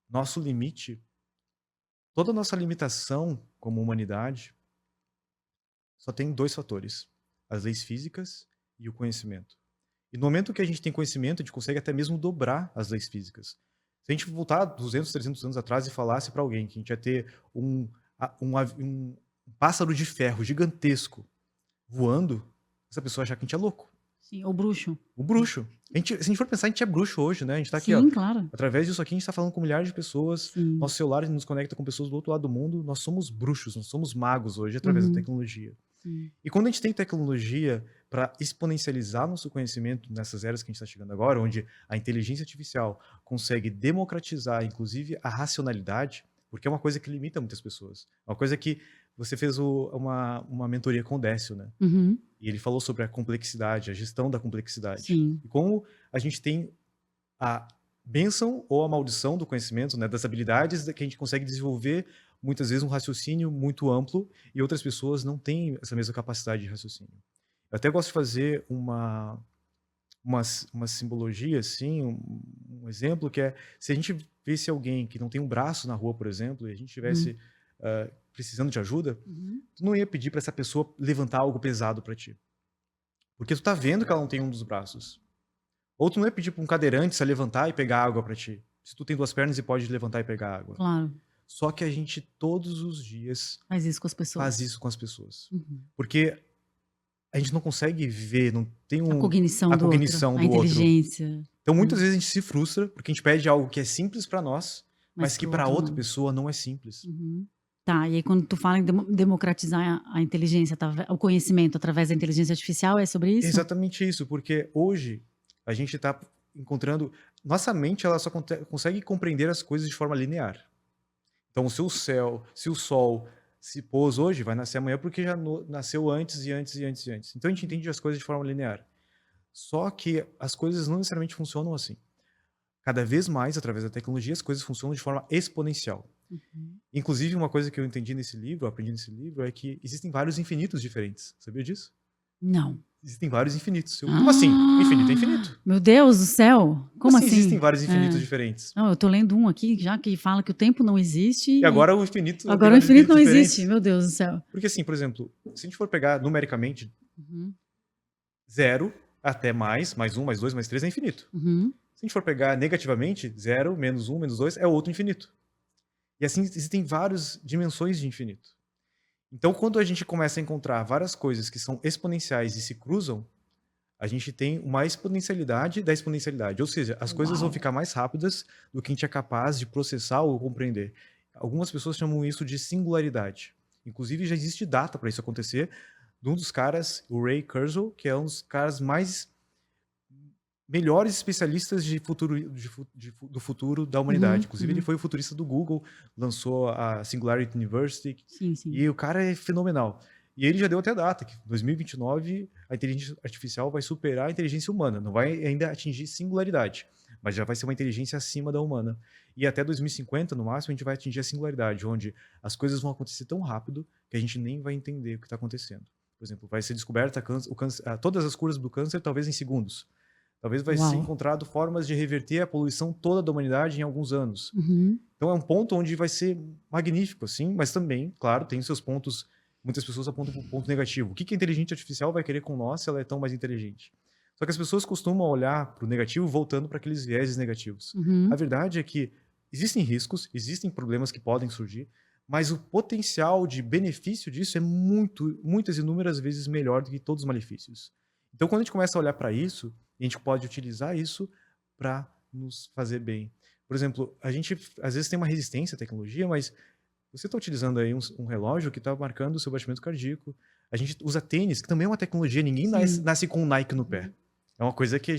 nosso limite, toda a nossa limitação como humanidade, só tem 2 fatores: as leis físicas e o conhecimento. E no momento que a gente tem conhecimento, a gente consegue até mesmo dobrar as leis físicas. Se a gente voltar 200, 300 anos atrás e falasse para alguém que a gente ia ter um pássaro de ferro gigantesco voando, essa pessoa ia achar que a gente é louco. Sim, o bruxo. O bruxo. Se a gente for pensar, a gente é bruxo hoje, né? A gente tá aqui, ó. Sim, claro. Através disso aqui, a gente tá falando com milhares de pessoas. Sim. Nosso celular nos conecta com pessoas do outro lado do mundo. Nós somos bruxos, nós somos magos hoje através da Uhum. tecnologia. Sim. E quando a gente tem tecnologia para exponencializar nosso conhecimento nessas eras que a gente está chegando agora, onde a inteligência artificial consegue democratizar, inclusive, a racionalidade, porque é uma coisa que limita muitas pessoas. É uma coisa que você fez uma mentoria com o Décio, né? Uhum. E ele falou sobre a complexidade, a gestão da complexidade. Sim. E como a gente tem a bênção ou a maldição do conhecimento, né, das habilidades que a gente consegue desenvolver muitas vezes um raciocínio muito amplo e outras pessoas não têm essa mesma capacidade de raciocínio. Eu até gosto de fazer uma simbologia, assim, um exemplo que é, se a gente visse alguém que não tem um braço na rua, por exemplo, e a gente Uhum. estivesse precisando de ajuda, Uhum. tu não ia pedir para essa pessoa levantar algo pesado para ti, porque tu tá vendo que ela não tem um dos braços. Ou tu não ia pedir para um cadeirante se levantar e pegar água para ti, se tu tem 2 pernas e pode levantar e pegar água. Claro. Só que a gente todos os dias Faz isso com as pessoas. faz isso com as pessoas. Uhum. Porque a gente não consegue ver, não tem A cognição a do outro, cognição a do outro. inteligência. Então Hum. muitas vezes a gente se frustra, porque a gente pede algo que é simples para nós, Mas mas que para o para outro outra não. pessoa não é simples. Uhum. Tá, e aí quando tu fala em democratizar a inteligência, o conhecimento através da inteligência artificial, é sobre É isso? exatamente isso, porque hoje a gente está encontrando, nossa mente ela só consegue compreender as coisas de forma linear. Então, se o sol se pôs hoje, vai nascer amanhã porque já nasceu antes e antes e antes e antes. Então a gente Uhum. entende as coisas de forma linear. Só que as coisas não necessariamente funcionam assim. Cada vez mais, através da tecnologia, as coisas funcionam de forma exponencial. Uhum. Inclusive, uma coisa que eu entendi nesse livro, aprendi nesse livro, é que existem vários infinitos diferentes. Sabia disso? Não. Existem vários infinitos. Como assim? Infinito é Ah! infinito. Meu Deus do céu! Como Como assim existem assim? vários infinitos É. diferentes? Não, eu tô lendo um aqui já que fala que o tempo não existe E e agora o infinito tem agora o vários infinito infinitos não existe. diferentes. Meu Deus do céu. Porque assim, por exemplo, se a gente for pegar numericamente, Uhum. 0 até mais um, mais 2, mais 3 é infinito. Uhum. Se a gente for pegar negativamente, 0, menos 1, menos 2 é outro infinito. E assim, existem várias dimensões de infinito. Então, quando a gente começa a encontrar várias coisas que são exponenciais e se cruzam, a gente tem uma exponencialidade da exponencialidade. Ou seja, as coisas vão Uau! ficar mais rápidas do que a gente é capaz de processar ou compreender. Algumas pessoas chamam isso de singularidade. Inclusive, já existe data para isso acontecer. De um dos caras, o Ray Kurzweil, que é um dos caras melhores especialistas do futuro da humanidade. Uhum, Inclusive, ele uhum. foi o futurista do Google, lançou a Singularity University, Sim, sim. e o cara é fenomenal. E ele já deu até data, que em 2029 a inteligência artificial vai superar a inteligência humana. Não vai ainda atingir singularidade, mas já vai ser uma inteligência acima da humana. E até 2050, no máximo, a gente vai atingir a singularidade, onde as coisas vão acontecer tão rápido que a gente nem vai entender o que está acontecendo. Por exemplo, vai ser descoberta todas as curas do câncer talvez em segundos. Talvez vai ser Uau! encontrado formas de reverter a poluição toda da humanidade em alguns anos. Uhum. Então é um ponto onde vai ser magnífico, assim, mas também, claro, tem seus pontos muitas pessoas apontam para o ponto negativo. O que a inteligência artificial vai querer com nós se ela é tão mais inteligente? Só que as pessoas costumam olhar para o negativo voltando para aqueles vieses negativos. A Uhum. verdade é que existem riscos, existem problemas que podem surgir, mas o potencial de benefício disso é muitas inúmeras vezes melhor do que todos os malefícios. Então, quando a gente começa a olhar para isso, a gente pode utilizar isso para nos fazer bem. Por exemplo, a gente às vezes tem uma resistência à tecnologia, mas você está utilizando aí um relógio que está marcando o seu batimento cardíaco. A gente usa tênis, que também é uma tecnologia, ninguém nasce, Sim, nasce com um Nike no pé. É uma coisa que é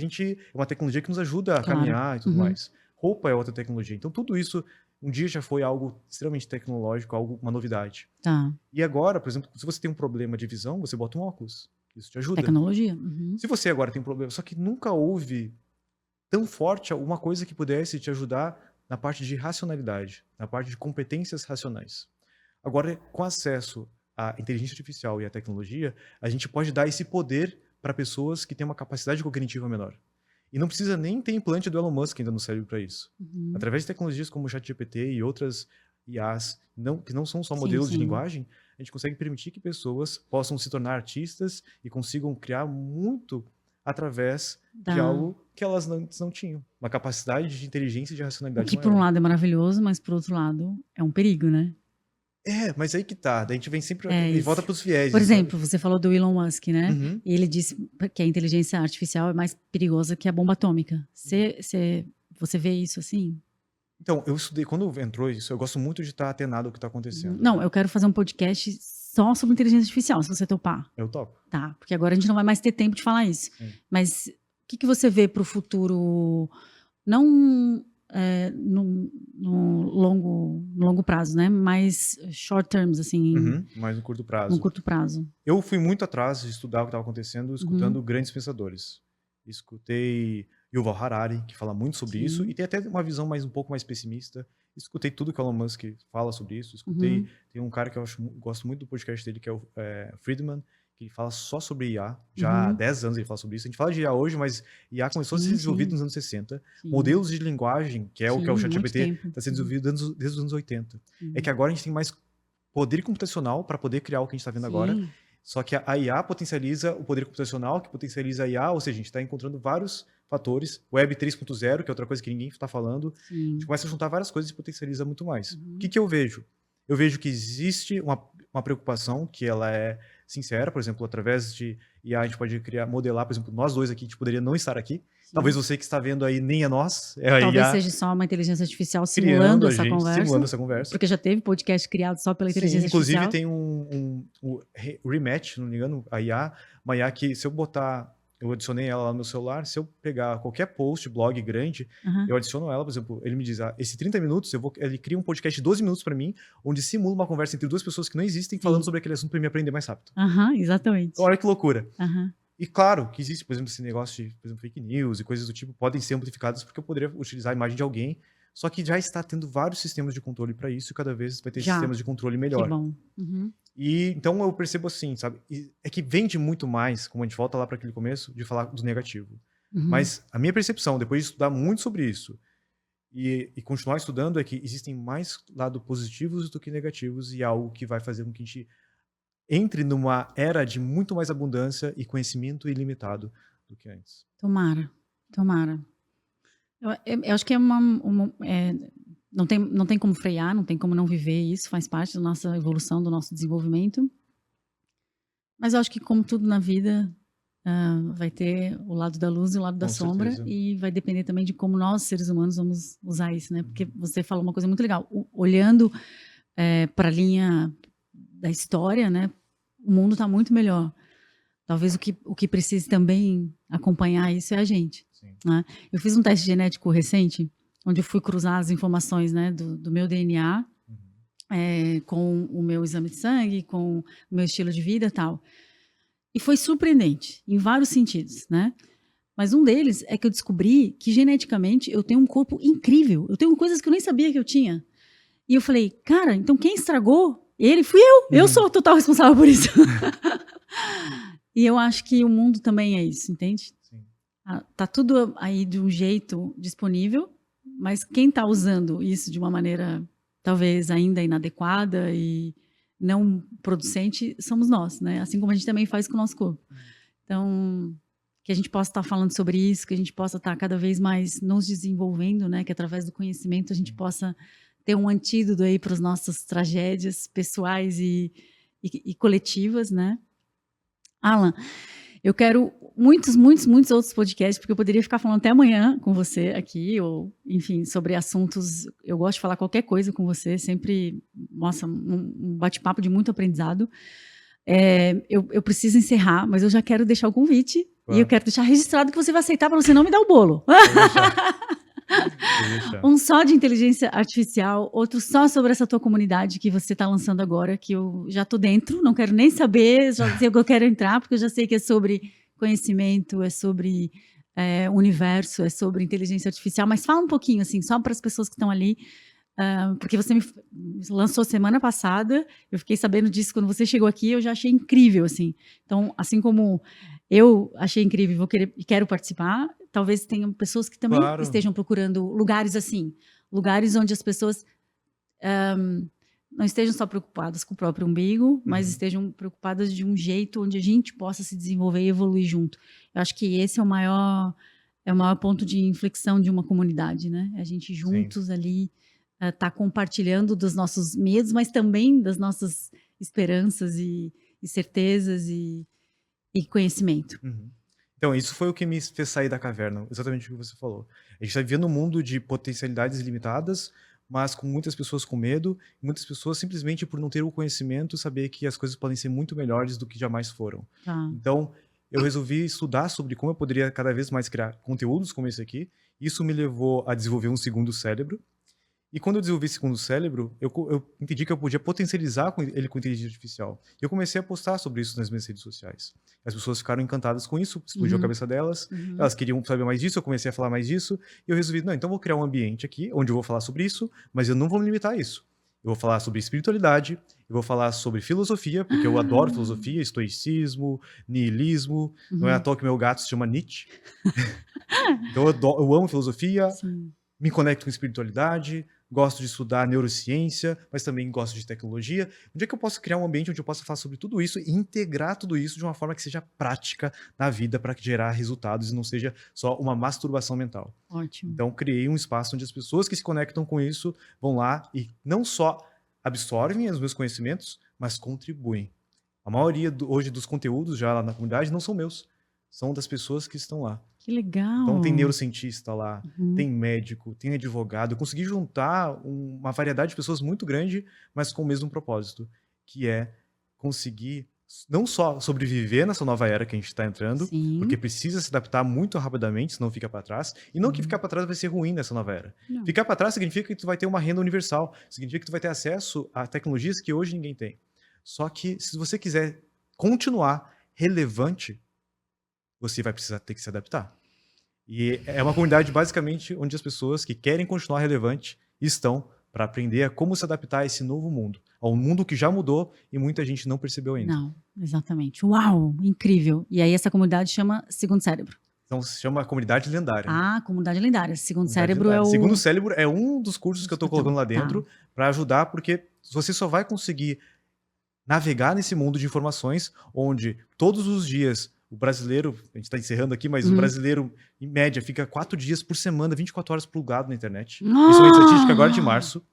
uma tecnologia que nos ajuda a claro. caminhar e tudo Uhum. mais. Roupa é outra tecnologia. Então, tudo isso um dia já foi algo extremamente tecnológico, uma novidade. Tá. E agora, por exemplo, se você tem um problema de visão, você bota um óculos. Isso te ajuda. Tecnologia? Uhum. Se você agora tem um problema, só que nunca houve tão forte alguma coisa que pudesse te ajudar na parte de racionalidade, na parte de competências racionais. Agora, com acesso à inteligência artificial e à tecnologia, a gente pode dar esse poder para pessoas que têm uma capacidade cognitiva menor. E não precisa nem ter implante do Elon Musk ainda no cérebro para isso. Uhum. Através de tecnologias como o ChatGPT e outras IAs, que não são só Sim, modelos de sim. linguagem, a gente consegue permitir que pessoas possam se tornar artistas e consigam criar muito através de Tá. algo que elas antes não tinham. Uma capacidade de inteligência e de O racionalidade que por um maior. lado é maravilhoso, mas por outro lado é um perigo, né? É, mas aí que tá. Daí a gente vem sempre É e volta isso. para os Por vieses, sabe? exemplo, você falou do Elon Musk, né? Uhum. E ele disse que a inteligência artificial é mais perigosa que a bomba atômica. Você vê isso assim? Então, eu estudei, quando entrou isso, eu gosto muito de estar atenado ao que está acontecendo, Não, né? eu quero fazer um podcast só sobre inteligência artificial, se você topar. Eu topo. Tá, porque agora a gente não vai mais ter tempo de falar isso. Sim. Mas o que você vê para o futuro, não no longo prazo, né? Mas short terms, assim, Uhum. Mas no curto no prazo. curto prazo. Eu fui muito atrás de estudar o que estava acontecendo, escutando Uhum. grandes pensadores. Escutei Yuval Harari, que fala muito sobre isso, Sim. e tem até uma visão um pouco mais pessimista. Escutei tudo que o Elon Musk fala sobre isso. Escutei, tem um cara que eu gosto muito do podcast dele, que é o Friedman, que ele fala só sobre IA. Já há Uhum. 10 anos ele fala sobre isso. A gente fala de IA hoje, mas IA começou a ser Sim, desenvolvido sim. nos anos 60. Sim. Modelos de linguagem, que é o Sim, muito ChatGPT, tempo. está sendo Uhum. desenvolvido desde os anos 80. Uhum. É que agora a gente tem mais poder computacional para poder criar o que a gente está vendo agora. Sim. Só que a IA potencializa o poder computacional, que potencializa a IA, ou seja, a gente está encontrando vários fatores. Web 3.0, que é outra coisa que ninguém está falando. A Sim. gente começa a juntar várias coisas e potencializa muito mais. Uhum. O que eu vejo? Eu vejo que existe uma preocupação que ela é sincera, por exemplo, através de IA a gente pode modelar, por exemplo, nós dois aqui, a gente poderia não estar aqui. Sim. Talvez você que está vendo aí nem é nós, é a Talvez IA seja só uma inteligência artificial criando simulando a essa gente, conversa. simulando essa conversa. Porque já teve podcast criado só pela inteligência Sim, inclusive artificial. tem um Rematch, não me engano, uma IA que se eu botar, eu adicionei ela lá no meu celular, se eu pegar qualquer post, blog grande, Uhum. eu adiciono ela, por exemplo, ele me diz, esse 30 minutos, ele cria um podcast de 12 minutos para mim, onde simula uma conversa entre duas pessoas que não existem, Sim. falando sobre aquele assunto para me aprender mais rápido. Aham, exatamente. Então, olha que loucura. Aham. E claro que existe, por exemplo, esse negócio de, por exemplo, fake news e coisas do tipo, podem ser amplificadas porque eu poderia utilizar a imagem de alguém, só que já está tendo vários sistemas de controle para isso e cada vez vai ter Já. sistemas de controle Que melhor. bom. Uhum. E então eu percebo assim, sabe? É que vende muito mais, como a gente volta lá para aquele começo, de falar do negativo. Uhum. Mas a minha percepção, depois de estudar muito sobre isso e continuar estudando, é que existem mais lados positivos do que negativos e algo que vai fazer com que a gente entre numa era de muito mais abundância e conhecimento ilimitado do que antes. Tomara, tomara. Eu acho que é não tem como frear, não tem como não viver isso, faz parte da nossa evolução, do nosso desenvolvimento. Mas eu acho que, como tudo na vida, vai ter o lado da luz e o lado da Com sombra, certeza. e vai depender também de como nós, seres humanos, vamos usar isso, né? Porque você falou uma coisa muito legal. Olhando para a linha da história, né? O mundo está muito melhor. Talvez o que precise também acompanhar isso é a gente. Sim. Né? Eu fiz um teste genético recente, onde eu fui cruzar as informações, né, do meu DNA com o meu exame de sangue, com o meu estilo de vida e tal. E foi surpreendente, em vários sentidos, né? Mas um deles é que eu descobri que geneticamente eu tenho um corpo incrível. Eu tenho coisas que eu nem sabia que eu tinha. E eu falei, cara, então quem estragou ele fui eu. Eu sou total responsável por isso. E eu acho que o mundo também é isso, entende? Sim. Tá tudo aí de um jeito disponível, mas quem está usando isso de uma maneira talvez ainda inadequada e não producente somos nós, né? Assim como a gente também faz com o nosso corpo. Então, que a gente possa estar falando sobre isso, que a gente possa estar cada vez mais nos desenvolvendo, né? Que através do conhecimento a gente possa ter um antídoto aí para as nossas tragédias pessoais e coletivas, né? Alan, eu quero muitos outros podcasts, porque eu poderia ficar falando até amanhã com você aqui, ou, enfim, sobre assuntos. Eu gosto de falar qualquer coisa com você, sempre, nossa, um bate-papo de muito aprendizado. Eu preciso encerrar, mas eu já quero deixar o convite, e eu quero deixar registrado que você vai aceitar para você não me dar o bolo. Um só de inteligência artificial, outro só sobre essa tua comunidade que você está lançando agora, que eu já estou dentro, não quero nem saber, já sei o que eu quero entrar, porque eu já sei que é sobre conhecimento, é sobre universo, é sobre inteligência artificial, mas fala um pouquinho, assim, só para as pessoas que estão ali, porque você me lançou semana passada, eu fiquei sabendo disso quando você chegou aqui, eu já achei incrível, assim. Então, assim como eu achei incrível e quero participar, talvez tenham pessoas que também estejam procurando lugares assim, lugares onde as pessoas não estejam só preocupadas com o próprio umbigo, mas estejam preocupadas de um jeito onde a gente possa se desenvolver e evoluir junto. Eu acho que esse é o maior ponto de inflexão de uma comunidade, né? A gente juntos ali tá compartilhando dos nossos medos, mas também das nossas esperanças e certezas e conhecimento. Então, isso foi o que me fez sair da caverna, exatamente o que você falou. A gente está vivendo um mundo de potencialidades ilimitadas, mas com muitas pessoas com medo, muitas pessoas simplesmente por não ter o conhecimento, saber que as coisas podem ser muito melhores do que jamais foram. Então, eu resolvi estudar sobre como eu poderia cada vez mais criar conteúdos como esse aqui. Isso me levou a desenvolver um segundo cérebro. E quando eu desenvolvi esse segundo cérebro, eu entendi que eu podia potencializar ele com inteligência artificial. E eu comecei a postar sobre isso nas minhas redes sociais. As pessoas ficaram encantadas com isso, explodiu a cabeça delas, elas queriam saber mais disso, eu comecei a falar mais disso, e eu resolvi, não, então eu vou criar um ambiente aqui, onde eu vou falar sobre isso, mas eu não vou me limitar a isso. Eu vou falar sobre espiritualidade, eu vou falar sobre filosofia, porque eu adoro filosofia, estoicismo, niilismo, não é à toa que meu gato se chama Nietzsche. Então eu amo filosofia, me conecto com espiritualidade, gosto de estudar neurociência, mas também gosto de tecnologia. Onde é que eu posso criar um ambiente onde eu possa falar sobre tudo isso e integrar tudo isso de uma forma que seja prática na vida para gerar resultados e não seja só uma masturbação mental? Ótimo. Então, criei um espaço onde as pessoas que se conectam com isso vão lá e não só absorvem os meus conhecimentos, mas contribuem. A maioria hoje dos conteúdos já lá na comunidade não são meus, são das pessoas que estão lá. Que legal! Então tem neurocientista lá, tem médico, tem advogado. Eu consegui juntar uma variedade de pessoas muito grande, mas com o mesmo propósito, que é conseguir não só sobreviver nessa nova era que a gente está entrando, porque precisa se adaptar muito rapidamente, senão fica para trás. E não que ficar para trás vai ser ruim nessa nova era. Não. Ficar para trás significa que tu vai ter uma renda universal, significa que tu vai ter acesso a tecnologias que hoje ninguém tem. Só que se você quiser continuar relevante, você vai precisar ter que se adaptar. E é uma comunidade basicamente onde as pessoas que querem continuar relevante estão para aprender a como se adaptar a esse novo mundo. A um mundo que já mudou e muita gente não percebeu ainda. Não, exatamente. Uau, incrível. E aí essa comunidade chama Segundo Cérebro. Então se chama Comunidade Lendária. Ah, Comunidade Lendária. Segundo Cérebro é o... Segundo Cérebro é um dos cursos que eu estou colocando lá dentro para ajudar, porque você só vai conseguir navegar nesse mundo de informações onde todos os dias o brasileiro, a gente está encerrando aqui, mas o brasileiro, em média, fica 4 dias por semana, 24 horas plugado na internet. Isso é uma estatística agora de março,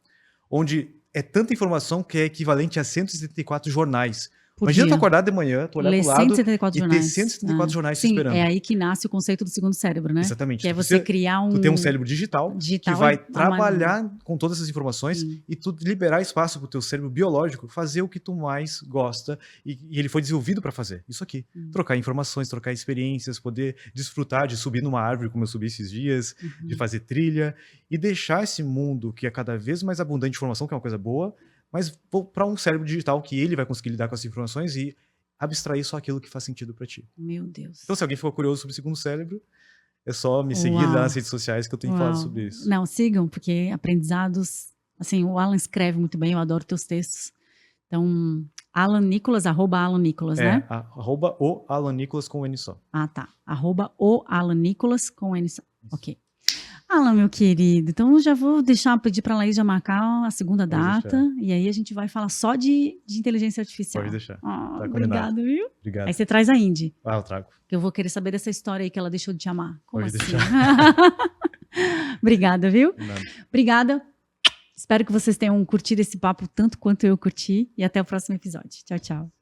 onde é tanta informação que é equivalente a 174 jornais. Imagina tu acordar de manhã, tu olhar pro lado 174 e jornais. ter 174 jornais te esperando. É aí que nasce o conceito do segundo cérebro, né? Exatamente. Que é você criar um... Tu tem um cérebro digital que vai trabalhar com todas essas informações e tu liberar espaço pro teu cérebro biológico fazer o que tu mais gosta e ele foi desenvolvido para fazer. Isso aqui. Trocar informações, trocar experiências, poder desfrutar de subir numa árvore como eu subi esses dias, de fazer trilha e deixar esse mundo que é cada vez mais abundante de informação, que é uma coisa boa, mas para um cérebro digital que ele vai conseguir lidar com essas informações e abstrair só aquilo que faz sentido para ti. Meu Deus. Então, se alguém ficou curioso sobre o segundo cérebro, é só me seguir lá nas redes sociais que eu tenho falado sobre isso. Não, sigam, porque aprendizados... Assim, o Alan escreve muito bem, eu adoro teus textos. Então, Alan Nicolas, @Alan Nicolas, né? @o Alan Nicolas com N só. Ah, tá. @o Alan Nicolas com N só. Ok. Alan, meu querido, então eu já vou pedir para a Laís já marcar a segunda Pode data, deixar. e aí a gente vai falar só de inteligência artificial. Pode deixar. Ah, Tá combinado. obrigado, viu? Aí Obrigado. você traz a Indy, Eu trago. que eu vou querer saber dessa história aí que ela deixou de te amar. Como Pode assim? deixar. Obrigada, viu? Nada. Obrigada. Espero que vocês tenham curtido esse papo tanto quanto eu curti, e até o próximo episódio. Tchau, tchau.